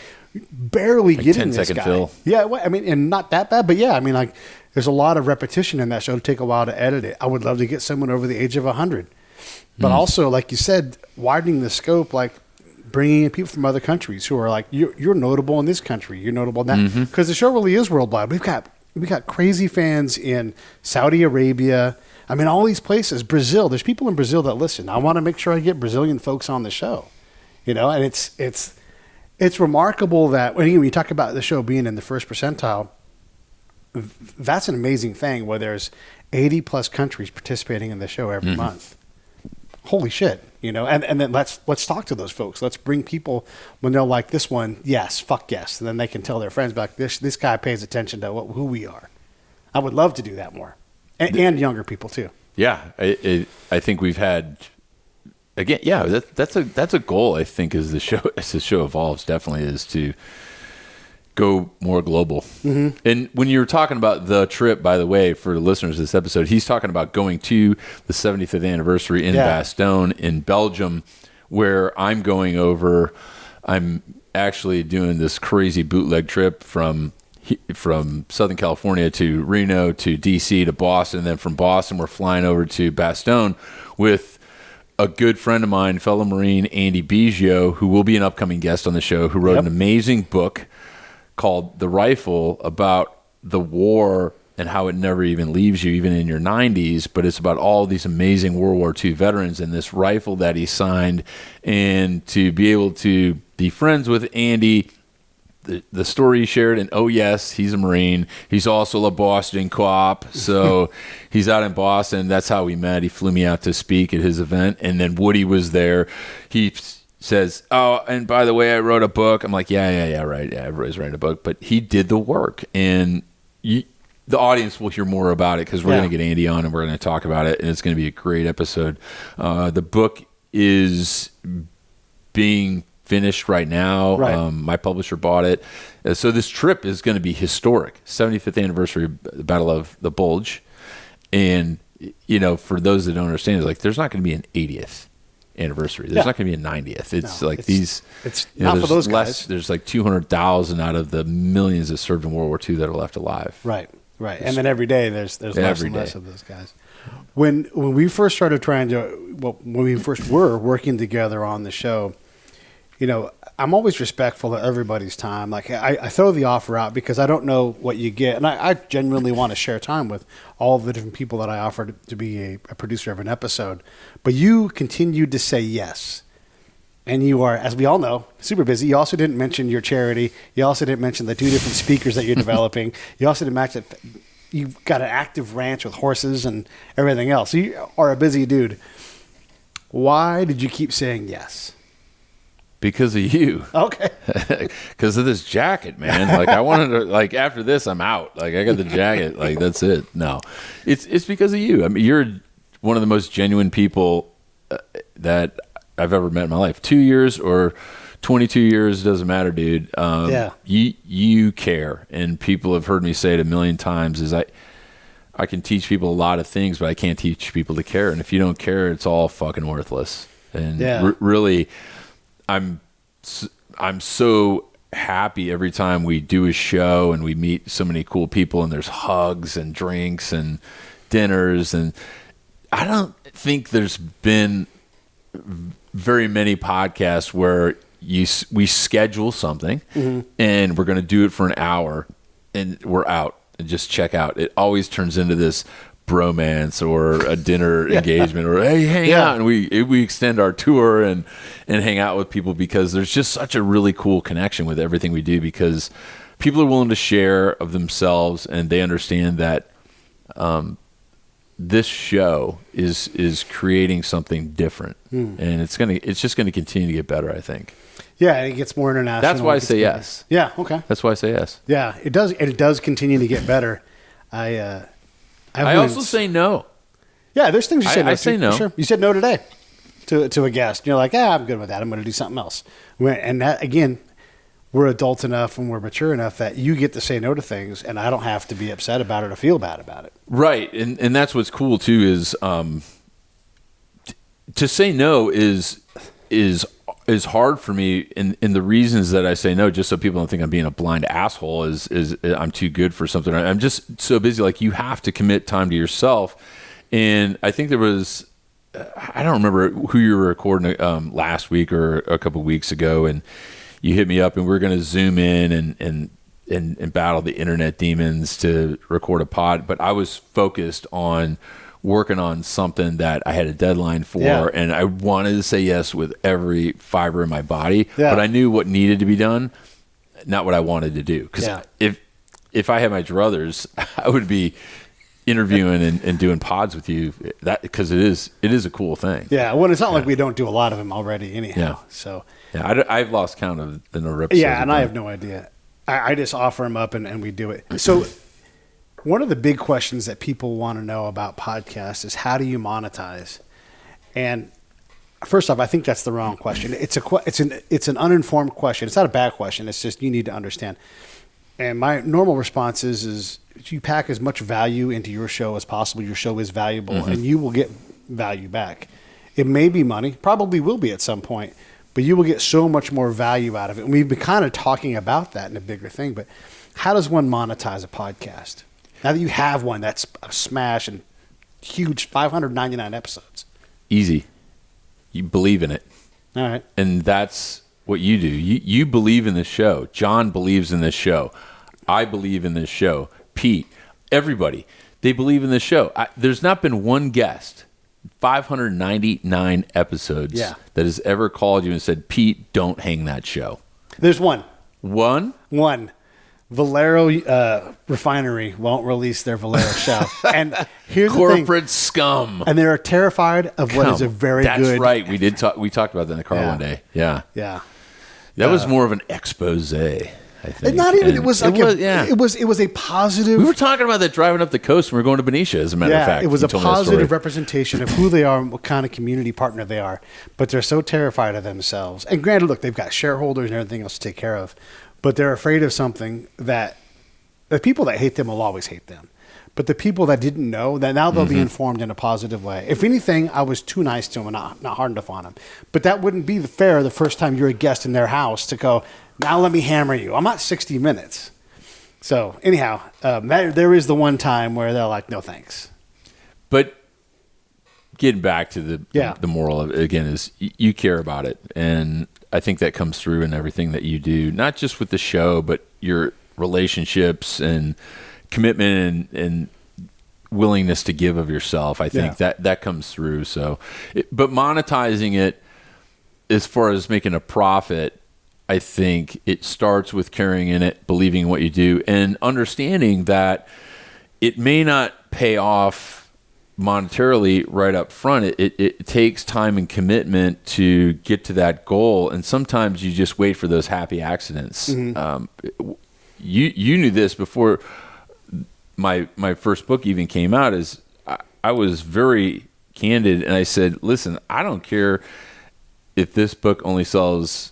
barely getting this 10-second guy. fill. Yeah, well, I mean, and not that bad. But, yeah, I mean, there's a lot of repetition in that show. It'll take a while to edit it. I would love to get someone over the age of 100. But also, like you said, widening the scope, bringing in people from other countries who are you're notable in this country. You're notable in that. Because the show really is worldwide. We got crazy fans in Saudi Arabia. I mean, all these places. Brazil. There's people in Brazil that listen. I want to make sure I get Brazilian folks on the show. And it's remarkable that when you talk about the show being in the first percentile, that's an amazing thing where there's 80 plus countries participating in the show every month. Holy shit. And then let's talk to those folks. Let's bring people when they're like this one, yes, fuck yes. And then they can tell their friends back, this guy pays attention to who we are. I would love to do that more. And younger people too. Yeah. I think we've had, again, that's a goal, I think, as the show evolves, definitely, is to go more global. And when you were talking about the trip, by the way, for the listeners of this episode, he's talking about going to the 75th anniversary in Bastogne in Belgium, where I'm going over. I'm actually doing this crazy bootleg trip from Southern California to Reno to DC to Boston, and then from Boston we're flying over to Bastogne with a good friend of mine, fellow Marine Andy Biggio, who will be an upcoming guest on the show, who wrote an amazing book called The Rifle, about the war and how it never even leaves you, even in your 90s. But it's about all these amazing World War II veterans and this rifle that he signed. And to be able to be friends with Andy, the story he shared, and yes, he's a Marine. He's also a Boston cop. So he's out in Boston. That's how we met. He flew me out to speak at his event. And then Woody was there. He says, and by the way, I wrote a book. I'm like, yeah, right. Yeah, everybody's writing a book. But he did the work. And the audience will hear more about it because we're going to get Andy on and we're going to talk about it. And it's going to be a great episode. The book is being finished right now. My publisher bought it. So this trip is going to be historic. 75th anniversary of the Battle of the Bulge. And, for those that don't understand, it's there's not going to be an 80th anniversary. There's not going to be a 90th. It's it's not for those guys. There's 200,000 out of the millions that served in World War II that are left alive. Right. And then every day there's less and less of those guys. When we first started when we first were working together on the show, I'm always respectful of everybody's time. I throw the offer out because I don't know what you get. And I genuinely want to share time with all of the different people that I offer to be a producer of an episode. But you continued to say yes. And you are, as we all know, super busy. You also didn't mention your charity. You also didn't mention the 2 different speakers that you're developing. You also didn't mention that you've got an active ranch with horses and everything else. You are a busy dude. Why did you keep saying yes? Because of you. Okay. Because of this jacket, man. I wanted to, after this, I'm out. I got the jacket. That's it. No. It's because of you. I mean, you're one of the most genuine people that I've ever met in my life. 2 years or 22 years, doesn't matter, dude. Yeah. You care, and people have heard me say it a million times. Is I can teach people a lot of things, but I can't teach people to care. And if you don't care, it's all fucking worthless. And really, I'm so happy every time we do a show and we meet so many cool people, and there's hugs and drinks and dinners. And I don't think there's been very many podcasts where we schedule something and we're going to do it for an hour and we're out and just check out. It always turns into this bromance or a dinner engagement, or hey, hang out, and we extend our tour and hang out with people, because there's just such a really cool connection with everything we do, because people are willing to share of themselves, and they understand that this show is creating something different, and it's just gonna continue to get better, I think. Yeah, and it gets more international. That's why I say yes. Yeah, okay. That's why I say yes. Yeah, it does, and it does continue to get better. I also say no. Yeah, there's things you say no to. I say no. Sure. You said no today to a guest. You're like, I'm good with that. I'm going to do something else. And that, again, we're adult enough and we're mature enough that you get to say no to things, and I don't have to be upset about it or feel bad about it. Right, and that's what's cool too is to say no is hard for me, and the reasons that I say no, just so people don't think I'm being a blind asshole, is I'm too good for something. I'm just so busy. Like, you have to commit time to yourself. And I think there was, I don't remember who you were recording last week or a couple of weeks ago, and you hit me up, and we were going to Zoom in and battle the internet demons to record a pod. But I was focused on working on something that I had a deadline for, and I wanted to say yes with every fiber in my body, but I knew what needed to be done, not what I wanted to do. Because if I had my druthers, I would be interviewing and doing pods with you, because it is a cool thing. Yeah, well, it's not like we don't do a lot of them already anyhow. Yeah. So I've lost count of the number of episodes. Yeah, and I have no idea. I just offer them up and we do it. So one of the big questions that people want to know about podcasts is, how do you monetize? And first off, I think that's the wrong question. It's an uninformed question. It's not a bad question. It's just, you need to understand. And my normal response is you pack as much value into your show as possible. Your show is valuable, and you will get value back. It may be money, probably will be at some point, but you will get so much more value out of it. And we've been kind of talking about that in a bigger thing. But how does one monetize a podcast? Now that you have one that's a smash and huge, 599 episodes. Easy. You believe in it. All right. And that's what you do. You believe in this show. John believes in this show. I believe in this show. Pete, everybody, they believe in this show. There's not been one guest, 599 episodes, that has ever called you and said, Pete, don't hang that show. There's one. One? One. Valero Refinery won't release their Valero show. And here's the thing. Corporate scum. And they're terrified of what is a very good... That's right. We talked about that in the car one day. Yeah. Yeah. That was more of an expose, I think. Not even. It was like it was a positive... We were talking about that driving up the coast when we were going to Benicia, as a matter of fact. It was a positive representation of who they are and what kind of community partner they are. But they're so terrified of themselves. And granted, look, they've got shareholders and everything else to take care of. But they're afraid of something that the people that hate them will always hate them. But the people that didn't know, that now they'll be informed in a positive way. If anything, I was too nice to them and not hard enough on them. But that wouldn't be fair the first time you're a guest in their house to go, now let me hammer you. I'm not 60 Minutes. So anyhow, there is the one time where they're like, no thanks. But getting back to the moral of it, again, is you care about it. And I think that comes through in everything that you do, not just with the show, but your relationships and commitment and willingness to give of yourself. I think that comes through. So, but monetizing it as far as making a profit, I think it starts with carrying in it, believing in what you do, and understanding that it may not pay off monetarily right up front. It takes time and commitment to get to that goal, and sometimes you just wait for those happy accidents. You knew this before my first book even came out. Is I was very candid, and I said, listen, I don't care if this book only sells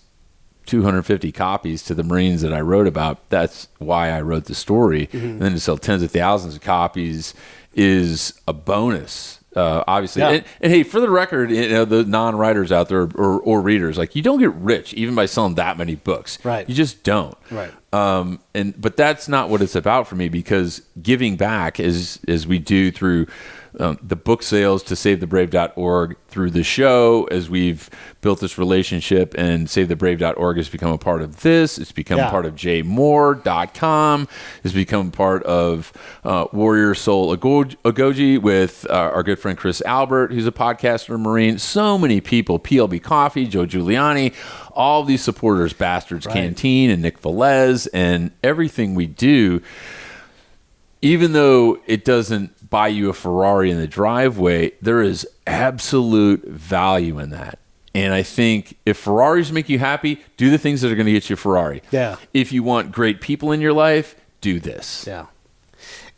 250 copies to the Marines that I wrote about. That's why I wrote the story. And then to sell tens of thousands of copies is a bonus. Obviously, Yeah. and hey, for the record, the non-writers out there or readers, like, you don't get rich even by selling that many books. Right. You just don't. Right. But that's not what it's about for me, because giving back as we do through the book sales to SaveTheBrave.org, through the show, as we've built this relationship, and SaveTheBrave.org has become a part of this. It's become part of jmoore.com. It's become part of Warrior Soul Agoji with our good friend Chris Albert, who's a podcaster and Marine. So many people, PLB Coffee, Joe Giuliani, all these supporters, Bastards Canteen and Nick Velez, and everything we do, even though it doesn't buy you a Ferrari in the driveway, there is absolute value in that. And I think if Ferraris make you happy, do the things that are going to get you a Ferrari. Yeah. If you want great people in your life, do this. Yeah.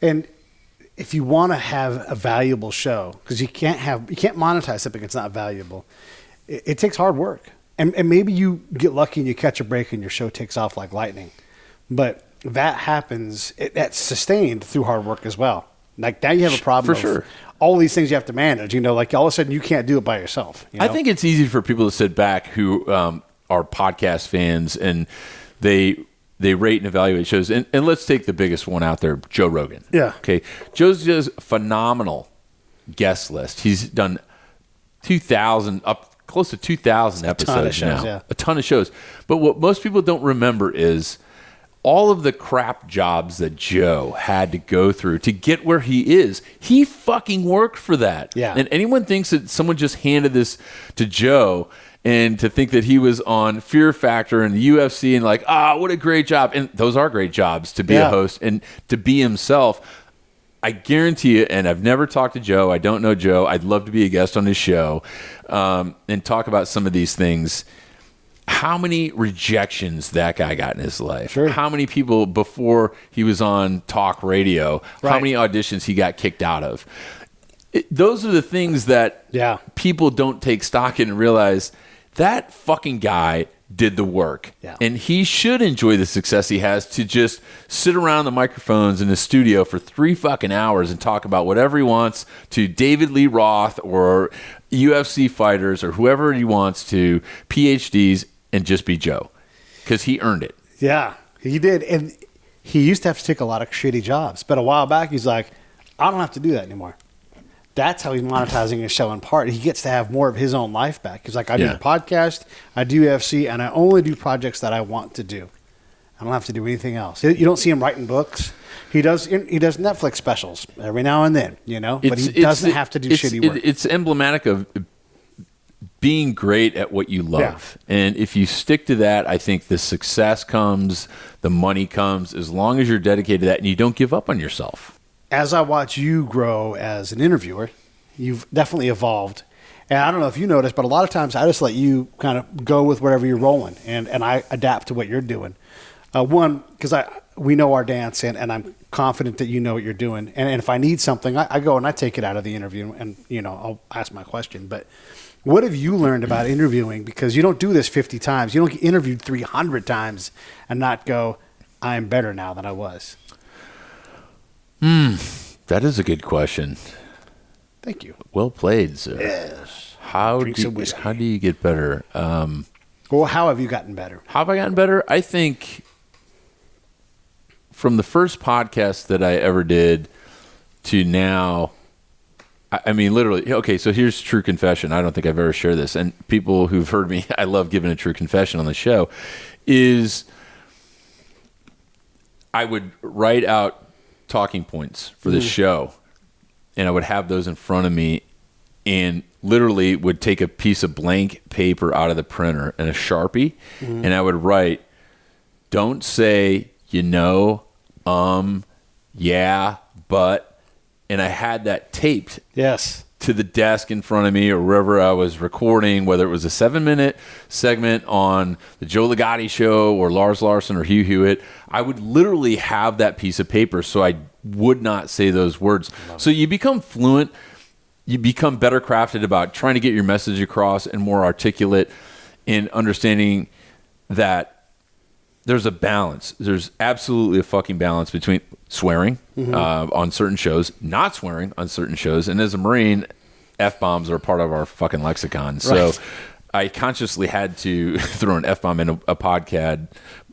And if you want to have a valuable show, because you can't monetize something that's not valuable, it takes hard work. And maybe you get lucky and you catch a break and your show takes off like lightning. But that happens, that's sustained through hard work as well. Like, now you have a problem For sure. all these things you have to manage. Like, all of a sudden you can't do it by yourself. I think it's easy for people to sit back who are podcast fans, and they rate and evaluate shows. And let's take the biggest one out there, Joe Rogan. Yeah. Okay. Joe's just phenomenal guest list. He's done 2,000, up close to 2,000 episodes shows, now. yeah. A ton of shows. But what most people don't remember is all of the crap jobs that Joe had to go through to get where he is. He fucking worked for that. Yeah. And anyone thinks that someone just handed this to Joe, and to think that he was on Fear Factor and the UFC and like, what a great job. And those are great jobs, to be a host and to be himself. I guarantee you, and I've never talked to Joe. I don't know Joe. I'd love to be a guest on his show and talk about some of these things. How many rejections that guy got in his life? Sure. How many people before he was on talk radio, how Right. many auditions he got kicked out of? Those are the things that people don't take stock in and realize that fucking guy did the work. Yeah. And he should enjoy the success he has to just sit around the microphones in the studio for 3 fucking hours and talk about whatever he wants to David Lee Roth or UFC fighters or whoever he wants to, PhDs, and just be Joe, because he earned it. Yeah, he did. And he used to have to take a lot of shitty jobs. But a while back, he's like, I don't have to do that anymore. That's how he's monetizing his show in part. He gets to have more of his own life back. He's like, I do the podcast, I do UFC, and I only do projects that I want to do. I don't have to do anything else. You don't see him writing books. He does Netflix specials every now and then, but he doesn't have to do shitty work. It's emblematic of being great at what you love. Yeah. And if you stick to that, I think the success comes, the money comes, as long as you're dedicated to that and you don't give up on yourself. As I watch you grow as an interviewer, you've definitely evolved. And I don't know if you noticed, but a lot of times I just let you kind of go with wherever you're rolling, and I adapt to what you're doing. One, because we know our dance, and I'm confident that you know what you're doing. And if I need something, I go and I take it out of the interview, and I'll ask my question. But what have you learned about interviewing? Because you don't do this 50 times. You don't get interviewed 300 times and not go, I am better now than I was. That is a good question. Thank you. Well played, sir. Yes. How Drink some whiskey. How do you get better? Well, how have you gotten better? How have I gotten better? I think from the first podcast that I ever did to now, I mean, literally, okay, so here's true confession. I don't think I've ever shared this. And people who've heard me, I love giving a true confession on the show, is I would write out talking points for this show, and I would have those in front of me, and literally would take a piece of blank paper out of the printer and a Sharpie, and I would write, don't say, yeah, but, and I had that taped Yes. to the desk in front of me or wherever I was recording, whether it was a 7-minute segment on the Joe Ligotti show or Lars Larson or Hugh Hewitt. I would literally have that piece of paper so I would not say those words. So you become fluent, you become better crafted about trying to get your message across and more articulate in understanding that there's a balance. There's absolutely a fucking balance between swearing on certain shows, not swearing on certain shows. And as a Marine, F-bombs are part of our fucking lexicon. So I consciously had to throw an F-bomb in a podcast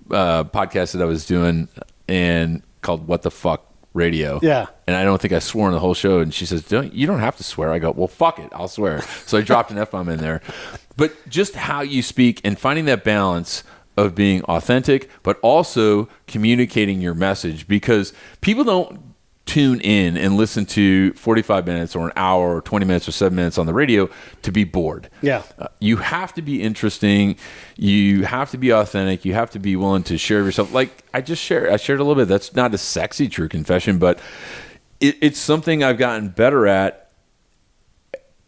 that I was doing and called What the Fuck Radio. Yeah. And I don't think I swore in the whole show. And she says, you don't have to swear. I go, well, fuck it. I'll swear. So I dropped an F-bomb in there. But just how you speak and finding that balance of being authentic, but also communicating your message, because people don't tune in and listen to 45 minutes or an hour or 20 minutes or 7 minutes on the radio to be bored. Yeah. You have to be interesting. You have to be authentic. You have to be willing to share yourself. Like I shared a little bit. That's not a sexy true confession, but it's something I've gotten better at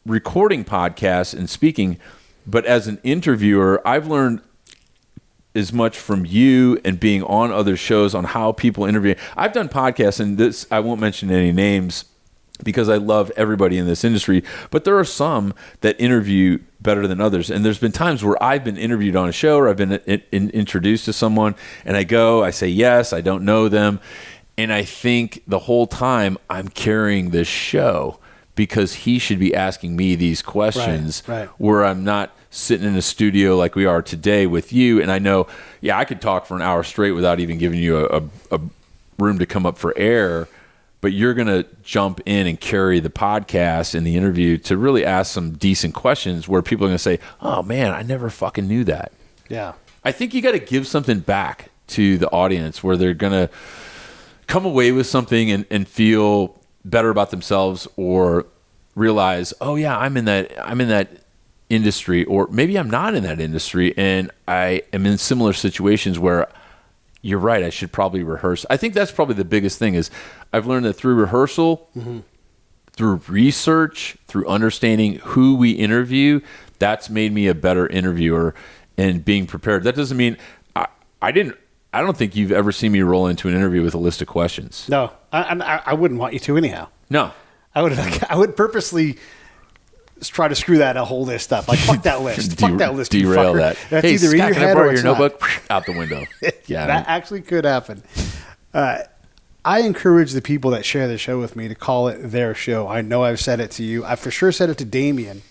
recording podcasts and speaking. But as an interviewer, I've learned as much from you and being on other shows on how people interview. I've done podcasts, and this, I won't mention any names because I love everybody in this industry, but there are some that interview better than others. And there's been times where I've been interviewed on a show or I've been introduced to someone and I say yes, I don't know them. And I think the whole time I'm carrying this show because he should be asking me these questions where I'm not sitting in a studio like we are today with you. And I know, I could talk for an hour straight without even giving you a room to come up for air, but you're going to jump in and carry the podcast and the interview to really ask some decent questions where people are going to say, oh man, I never fucking knew that. Yeah. I think you got to give something back to the audience where they're going to come away with something and feel better about themselves or realize, oh yeah, I'm in that industry, or maybe I'm not in that industry and I am in similar situations where you're right, I should probably rehearse. I think that's probably the biggest thing is I've learned that through rehearsal, through research, through understanding who we interview, that's made me a better interviewer and being prepared. That doesn't mean I don't think you've ever seen me roll into an interview with a list of questions. No, I wouldn't want you to anyhow. No. I would purposely try to screw that whole list up. Like, fuck that list. Fuck that list. you Derail fucker. that. That's Hey, either in Scott, your can I head borrow or it's your not. notebook? Out the window. Yeah. That actually could happen. I encourage the people that share the show with me to call it their show. I know I've said it to you. I for sure said it to Damien.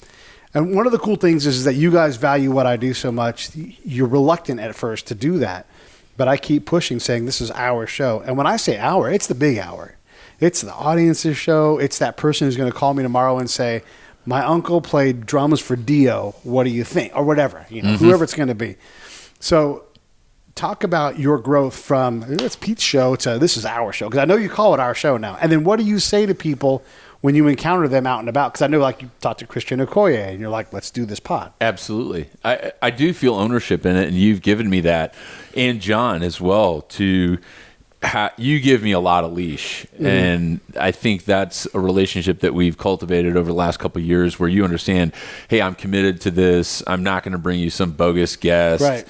And one of the cool things is that you guys value what I do so much. You're reluctant at first to do that. But I keep pushing, saying this is our show. And when I say our, it's the big hour. It's the audience's show. It's that person who's going to call me tomorrow and say, my uncle played drums for Dio. What do you think? Or whatever, whoever it's going to be. So talk about your growth from, it's Pete's show to this is our show. Because I know you call it our show now. And then what do you say to people when you encounter them out and about? Because I know like you talked to Christian Okoye and you're like, let's do this pod. Absolutely. I do feel ownership in it, and you've given me that. And John as well, you give me a lot of leash. And I think that's a relationship that we've cultivated over the last couple of years where you understand, hey, I'm committed to this. I'm not going to bring you some bogus guest. Right.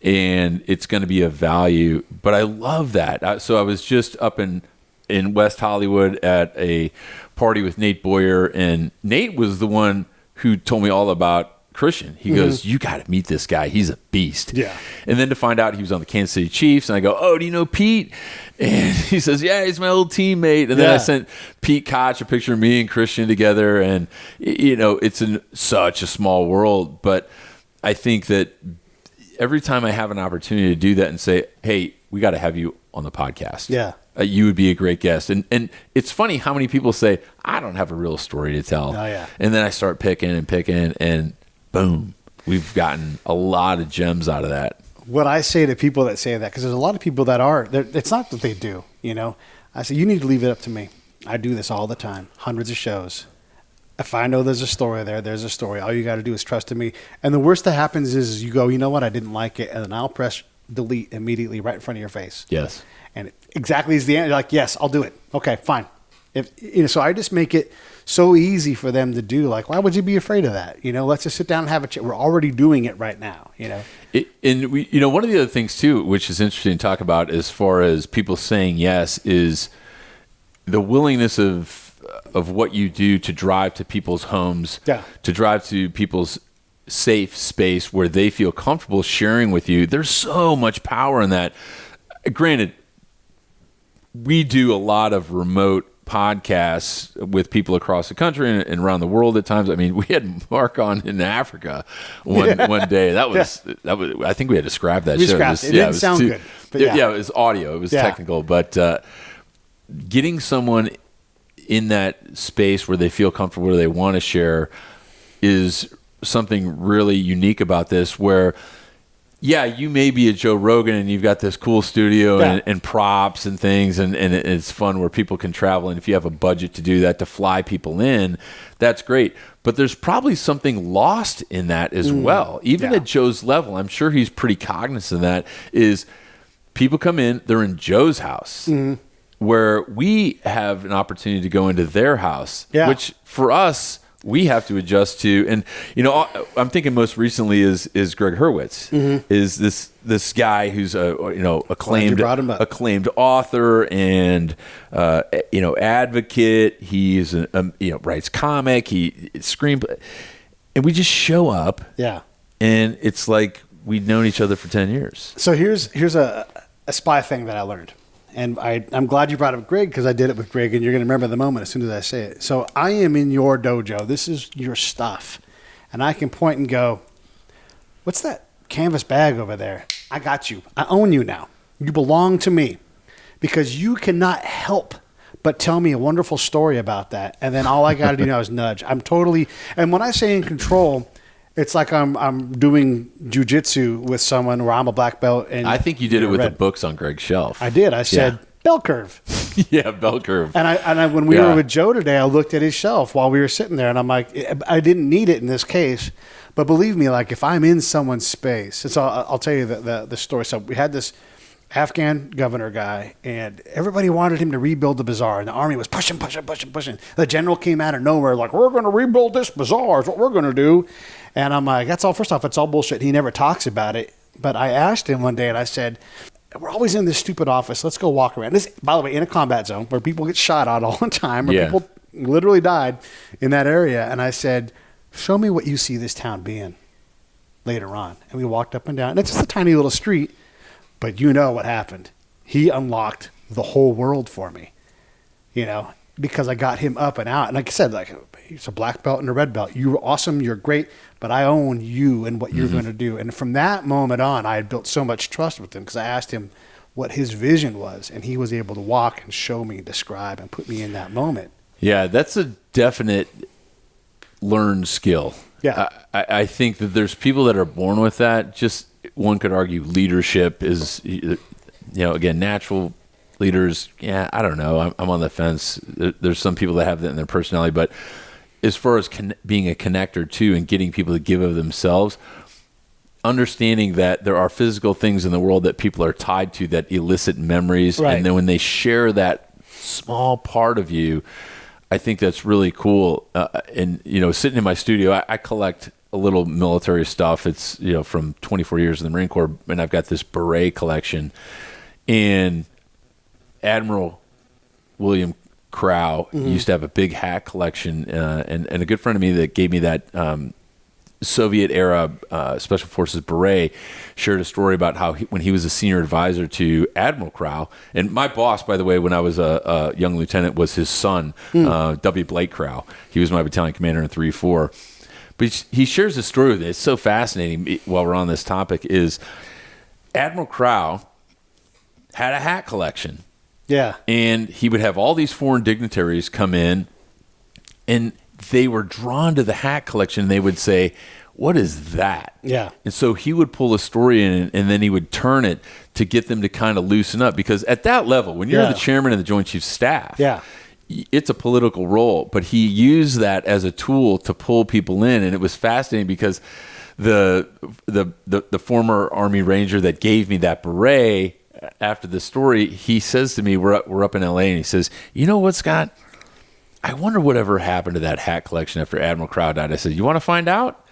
And it's going to be of value. But I love that. So I was just up in West Hollywood at a party with Nate Boyer, and Nate was the one who told me all about Christian. He goes, you got to meet this guy. He's a beast. Yeah. And then to find out he was on the Kansas City Chiefs, and I go, oh, do you know Pete? And he says, yeah, he's my old teammate. And then I sent Pete Koch a picture of me and Christian together, and it's in such a small world. But I think that every time I have an opportunity to do that and say, hey, we got to have you on the podcast. Yeah. You would be a great guest. And it's funny how many people say, I don't have a real story to tell. Oh, yeah. And then I start picking, and boom, we've gotten a lot of gems out of that. What I say to people that say that, because there's a lot of people that it's not that they do, I say, you need to leave it up to me. I do this all the time, hundreds of shows. If I know there's a story there's a story. All you got to do is trust in me. And the worst that happens is you go, you know what, I didn't like it, and then I'll press delete immediately right in front of your face. Yes. And it exactly is the end. You're like, yes, I'll do it. Okay, fine. So I just make it so easy for them to do. Like, why would you be afraid of that? Let's just sit down and have a chat. We're already doing it right now. And we, one of the other things too, which is interesting to talk about as far as people saying yes, is the willingness of what you do to drive to people's homes, to drive to people's safe space where they feel comfortable sharing with you. There's so much power in that. Granted, we do a lot of remote podcasts with people across the country and around the world at times. I mean, we had Mark on in Africa one day. That was I think we had to scrap that show. Scrapped it. It didn't sound good. But yeah, it was audio. It was technical. But getting someone in that space where they feel comfortable, where they want to share, is something really unique about this, where you may be a Joe Rogan and you've got this cool studio and props and things, and it's fun where people can travel, and if you have a budget to do that, to fly people in, that's great. But there's probably something lost in that as well. Even at Joe's level, I'm sure he's pretty cognizant of that, is people come in, they're in Joe's house, where we have an opportunity to go into their house, which for us, we have to adjust to. And I'm thinking most recently is Greg Hurwitz, is this guy who's acclaimed author and advocate. He's writes comic, he screenplay, and we just show up, and it's like we'd known each other for 10 years. So here's a spy thing that I learned. And I'm glad you brought up Greg, because I did it with Greg, and you're going to remember the moment as soon as I say it. So I am in your dojo. This is your stuff. And I can point and go, what's that canvas bag over there? I got you. I own you now. You belong to me. Because you cannot help but tell me a wonderful story about that. And then all I got to do now is nudge. I'm totally, and when I say in control, it's like I'm doing jujitsu with someone where I'm a black belt. And I think you did it with the books on Greg's shelf. I did. I said, bell curve. Bell curve. And I when we were with Joe today, I looked at his shelf while we were sitting there, and I'm like, I didn't need it in this case. But believe me, like if I'm in someone's space, it's I'll tell you the story. So we had this Afghan governor guy, and everybody wanted him to rebuild the bazaar, and the army was pushing. The general came out of nowhere like, we're going to rebuild this bazaar is what we're going to do. And I'm like, first off, it's all bullshit. He never talks about it. But I asked him one day, and I said, we're always in this stupid office. Let's go walk around. This, by the way, in a combat zone where people get shot at all the time, where people literally died in that area. And I said, show me what you see this town being later on. And we walked up and down. And it's just a tiny little street. But you know what happened. He unlocked the whole world for me, because I got him up and out. And like I said, he's a black belt and a red belt. You're awesome. You're great. But I own you and what you're going to do. And from that moment on, I had built so much trust with him because I asked him what his vision was. And he was able to walk and show me, describe, and put me in that moment. Yeah, that's a definite learned skill. Yeah. I think that there's people that are born with that. Just one could argue leadership is, again, natural leaders. Yeah, I don't know. I'm on the fence. There's some people that have that in their personality. But as far as being a connector, too, and getting people to give of themselves, understanding that there are physical things in the world that people are tied to that elicit memories. Right. And then when they share that small part of you, I think that's really cool. And, sitting in my studio, I collect a little military stuff. It's, from 24 years in the Marine Corps, and I've got this beret collection. And Admiral William Crow used to have a big hat collection, and a good friend of me that gave me that Soviet-era Special Forces beret shared a story about how when he was a senior advisor to Admiral Crow, and my boss, by the way, when I was a young lieutenant, was his son, W. Blake Crow. He was my battalion commander in 3-4. But he shares a story with me. It's so fascinating while we're on this topic is Admiral Crow had a hat collection. Yeah. And he would have all these foreign dignitaries come in, and they were drawn to the hat collection. They would say, what is that? Yeah. And so he would pull a story in, and then he would turn it to get them to kind of loosen up. Because at that level, when you're the chairman of the Joint Chiefs Staff, it's a political role. But he used that as a tool to pull people in. And it was fascinating because the former Army Ranger that gave me that beret, after the story, he says to me, we're up in L.A., and he says, you know what, Scott? I wonder whatever happened to that hat collection after Admiral Crow died. I said, you want to find out?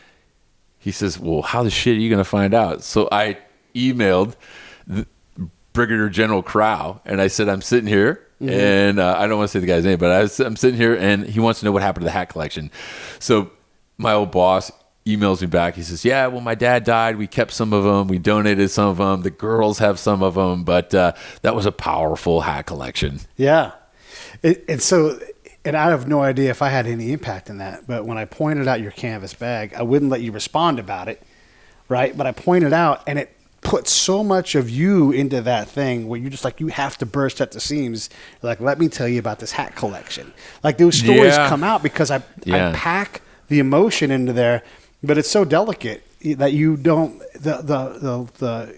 He says, well, how the shit are you going to find out? So I emailed Brigadier General Crow, and I said, I'm sitting here, and I don't want to say the guy's name, but I'm sitting here, and he wants to know what happened to the hat collection. So my old boss emails me back. He says, yeah, well, my dad died. We kept some of them. We donated some of them. The girls have some of them. But that was a powerful hat collection. Yeah. And I have no idea if I had any impact in that. But when I pointed out your canvas bag, I wouldn't let you respond about it, right? But I pointed out, and it put so much of you into that thing where you just like, you have to burst at the seams. Like, let me tell you about this hat collection. Like, those stories come out because I pack the emotion into there, but it's so delicate that you don't, the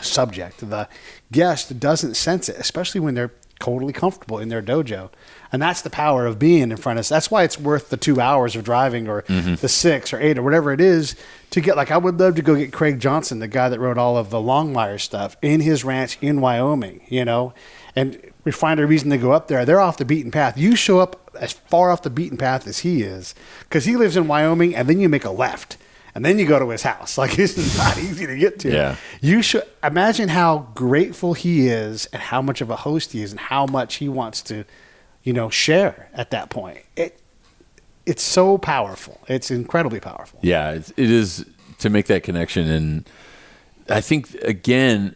subject, the guest doesn't sense it, especially when they're totally comfortable in their dojo. And that's the power of being in front of us. That's why it's worth the 2 hours of driving or the 6 or 8 or whatever it is to get. Like, I would love to go get Craig Johnson, the guy that wrote all of the Longmire stuff, in his ranch in Wyoming, and we find a reason to go up there. They're off the beaten path. You show up as far off the beaten path as he is, because he lives in Wyoming, and then you make a left. And then you go to his house. Like, this is not easy to get to. Yeah. You should imagine how grateful he is and how much of a host he is and how much he wants to, share at that point. It's so powerful. It's incredibly powerful. Yeah, it is to make that connection. And I think, again,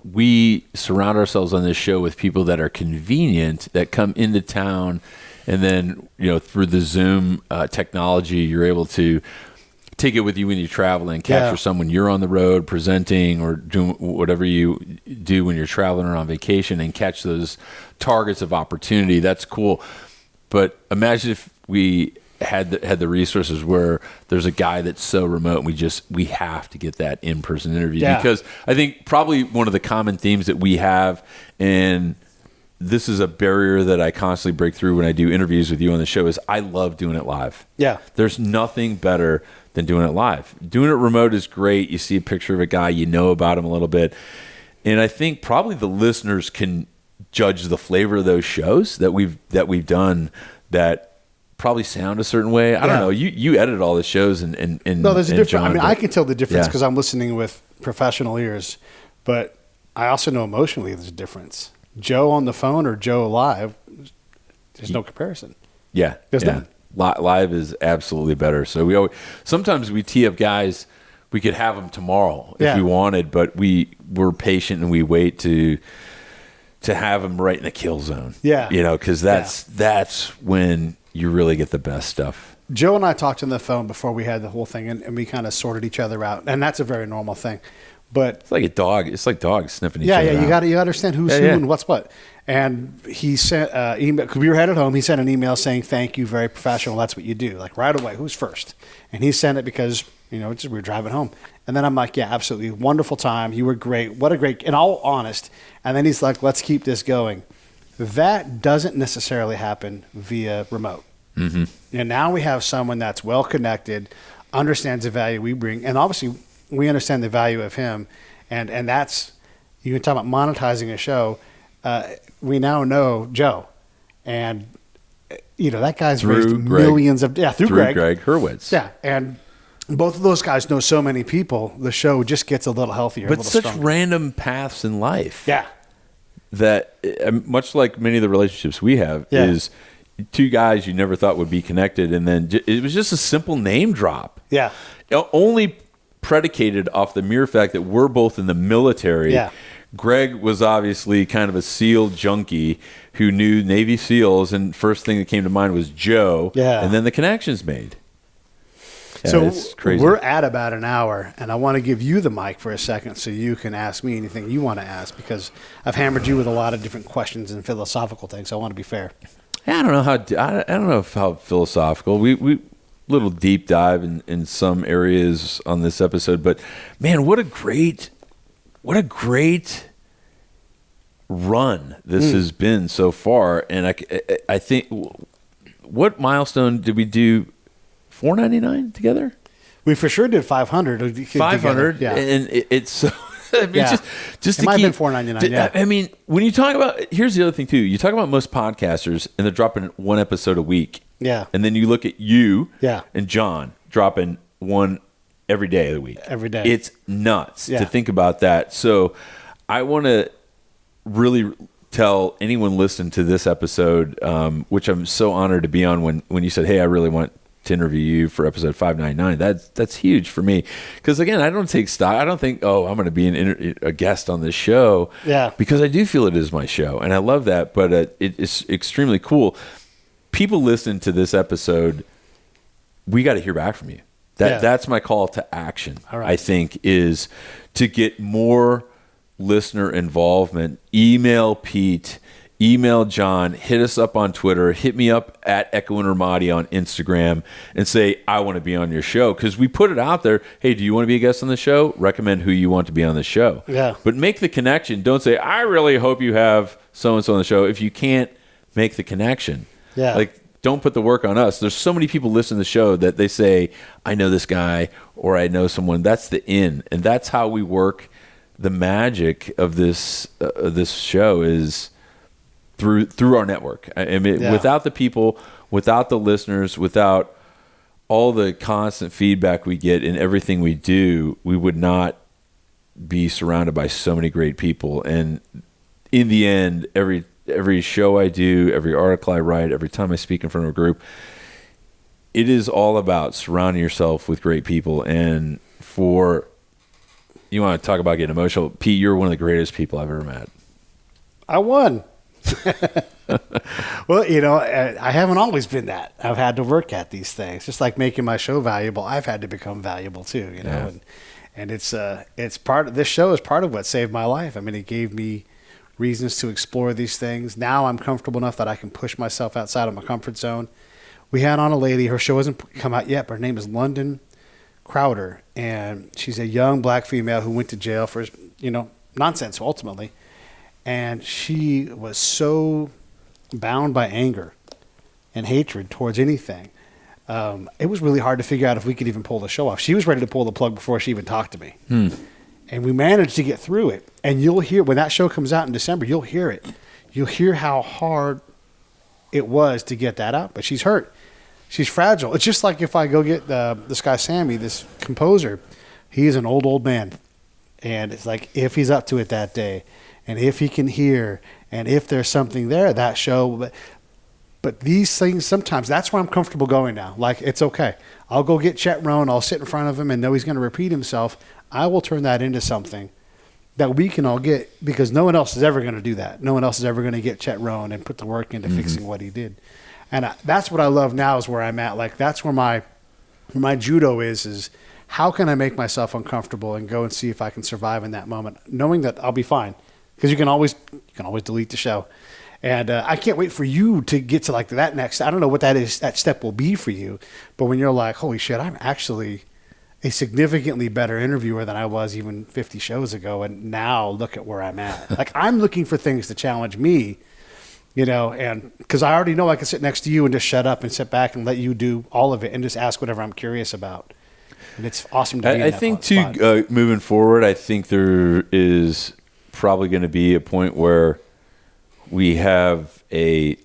we surround ourselves on this show with people that are convenient, that come into town, and then, through the Zoom technology, you're able to take it with you when you travel and capture someone you're on the road presenting or doing whatever you do when you're traveling or on vacation, and catch those targets of opportunity. That's cool. But imagine if we had the resources where there's a guy that's so remote and we have to get that in-person interview. Because I think probably one of the common themes that we have, and this is a barrier that I constantly break through when I do interviews with you on the show, is I love doing it live. Yeah. There's nothing better than doing it live. Doing it remote is great. You see a picture of a guy, you know about him a little bit. And I think probably the listeners can judge the flavor of those shows that we've done that probably sound a certain way. I don't know. You edit all the shows and no, there's a difference. John, I can tell the difference because I'm listening with professional ears, but I also know emotionally there's a difference. Joe on the phone or Joe live, there's no comparison. Yeah. There's none. Live is absolutely better. So sometimes we tee up guys. We could have them tomorrow if we wanted, but we're patient and we wait to have them right in the kill zone. Yeah, because that's when you really get the best stuff. Joe and I talked on the phone before we had the whole thing, and we kind of sorted each other out, and that's a very normal thing. But it's like a dog. It's like dogs sniffing each other. Yeah, you understand who's who and what's what. And he sent email, because we were headed home. He sent an email saying, "Thank you, very professional. That's what you do." Like right away, who's first? And he sent it because we were driving home. And then I'm like, "Yeah, absolutely, wonderful time. You were great. What a great." And all honest. And then he's like, "Let's keep this going." That doesn't necessarily happen via remote. Mm-hmm. And now we have someone that's well connected, understands the value we bring, and obviously we understand the value of him, and that's, you can talk about monetizing a show. We now know Joe, and that guy's raised millions of through Greg Hurwitz. Yeah, and both of those guys know so many people. The show just gets a little healthier, but such stronger. Random paths in life. Yeah, that much like many of the relationships we have is two guys you never thought would be connected, and then it was just a simple name drop. Yeah, only predicated off the mere fact that we're both in the military. Yeah. Greg was obviously kind of a SEAL junkie who knew Navy SEALs, and first thing that came to mind was Joe. Yeah. And then the connection's made. Yeah, so it's crazy. We're at about an hour, and I want to give you the mic for a second so you can ask me anything you want to ask, because I've hammered you with a lot of different questions and philosophical things. So I want to be fair. Yeah, I don't know how philosophical. We little deep dive in some areas on this episode, but man, what a great run this has been so far. And I think, what milestone did we do? $4.99 together? We for sure did 500. 500, yeah. And it's so. I mean, just it to might keep, have been $4.99. Yeah. I mean, when you talk about, here's the other thing too. You talk about most podcasters, and they're dropping one episode a week. Yeah. And then you look at you. Yeah. And John dropping one every day of the week. Every day. It's nuts to think about that. So, I want to really tell anyone listening to this episode, which I'm so honored to be on. When you said, "Hey, I really want to interview you for episode 599. That's huge for me, because again, I don't take stock. I don't think, oh, I'm going to be a guest on this show. Yeah. Because I do feel it is my show, and I love that. But it's extremely cool. People listen to this episode. We got to hear back from you. That's my call to action. All right. I think is to get more listener involvement. Email Pete. Email John, hit us up on Twitter, hit me up at Echo In Ramadi on Instagram, and say, I want to be on your show. Because we put it out there, hey, do you want to be a guest on the show? Recommend who you want to be on the show. Yeah. But make the connection. Don't say, I really hope you have so-and-so on the show, if you can't make the connection. Yeah. Like, don't put the work on us. There's so many people listening to the show that they say, I know this guy, or I know someone. That's the in. And that's how we work. The magic of this show is through our network. I mean, without the people, without the listeners, without all the constant feedback we get in everything we do, we would not be surrounded by so many great people. And in the end, every show I do, every article I write, every time I speak in front of a group, it is all about surrounding yourself with great people. And you want to talk about getting emotional, Pete, you're one of the greatest people I've ever met. I won. Well, I haven't always been that. I've had to work at these things. Just like making my show valuable, I've had to become valuable too, Yeah. And it's part of this show is part of what saved my life. I mean, it gave me reasons to explore these things. Now I'm comfortable enough that I can push myself outside of my comfort zone. We had on a lady, her show hasn't come out yet, but her name is London Crowder, and she's a young black female who went to jail for, nonsense ultimately. And she was so bound by anger and hatred towards anything. It was really hard to figure out if we could even pull the show off. She was ready to pull the plug before she even talked to me. And we managed to get through it. And you'll hear, when that show comes out in December, you'll hear it. You'll hear how hard it was to get that out. But she's hurt. She's fragile. It's just like if I go get this guy Sammy, this composer. He's an old man. And it's like if he's up to it that day, and if he can hear, and if there's something there, that show. But these things, sometimes that's where I'm comfortable going now. Like, it's okay. I'll go get Chet Rohn. I'll sit in front of him and know he's going to repeat himself. I will turn that into something that we can all get, because no one else is ever going to do that. No one else is ever going to get Chet Rohn and put the work into fixing what he did. And that's what I love now, is where I'm at. Like, that's where my judo is how can I make myself uncomfortable and go and see if I can survive in that moment, knowing that I'll be fine. Because you can always delete the show. And I can't wait for you to get to like that next. I don't know what that step will be for you. But when you're like, holy shit, I'm actually a significantly better interviewer than I was even 50 shows ago. And now look at where I'm at. Like, I'm looking for things to challenge me, and because I already know I can sit next to you and just shut up and sit back and let you do all of it and just ask whatever I'm curious about. And it's awesome to be in that I think spot. too, moving forward, I think there is probably going to be a point where we have a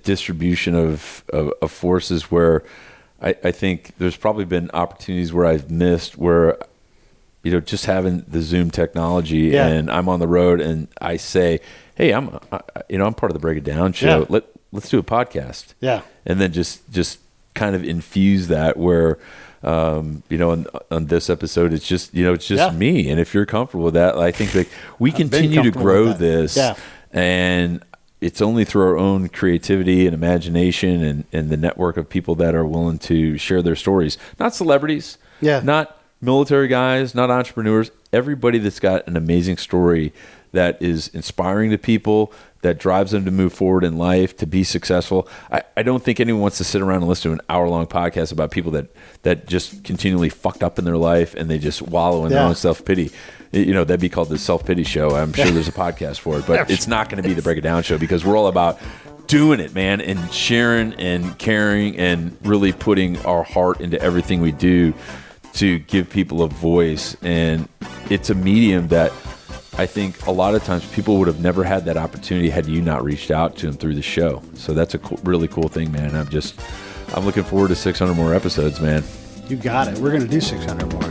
distribution of forces where I think there's probably been opportunities where I've missed, where just having the Zoom technology and I'm on the road and I say, hey, I'm part of the Break It Down show. Yeah. Let's do a podcast. Yeah. And then just kind of infuse that where on this episode, it's just me. And if you're comfortable with that, I think we continue to grow this, and it's only through our own creativity and imagination and the network of people that are willing to share their stories. Not celebrities, not military guys, not entrepreneurs. Everybody that's got an amazing story that is inspiring to people, that drives them to move forward in life, to be successful. I don't think anyone wants to sit around and listen to an hour-long podcast about people that just continually fucked up in their life and they just wallow in their own self-pity. That'd be called the self-pity show. I'm sure there's a podcast for it, but it's not going to be the Break It Down show, because we're all about doing it, man, and sharing and caring and really putting our heart into everything we do to give people a voice. And it's a medium that I think a lot of times people would have never had that opportunity had you not reached out to them through the show. So that's a really cool thing, man. I'm looking forward to 600 more episodes, man. You got it. We're going to do 600 more.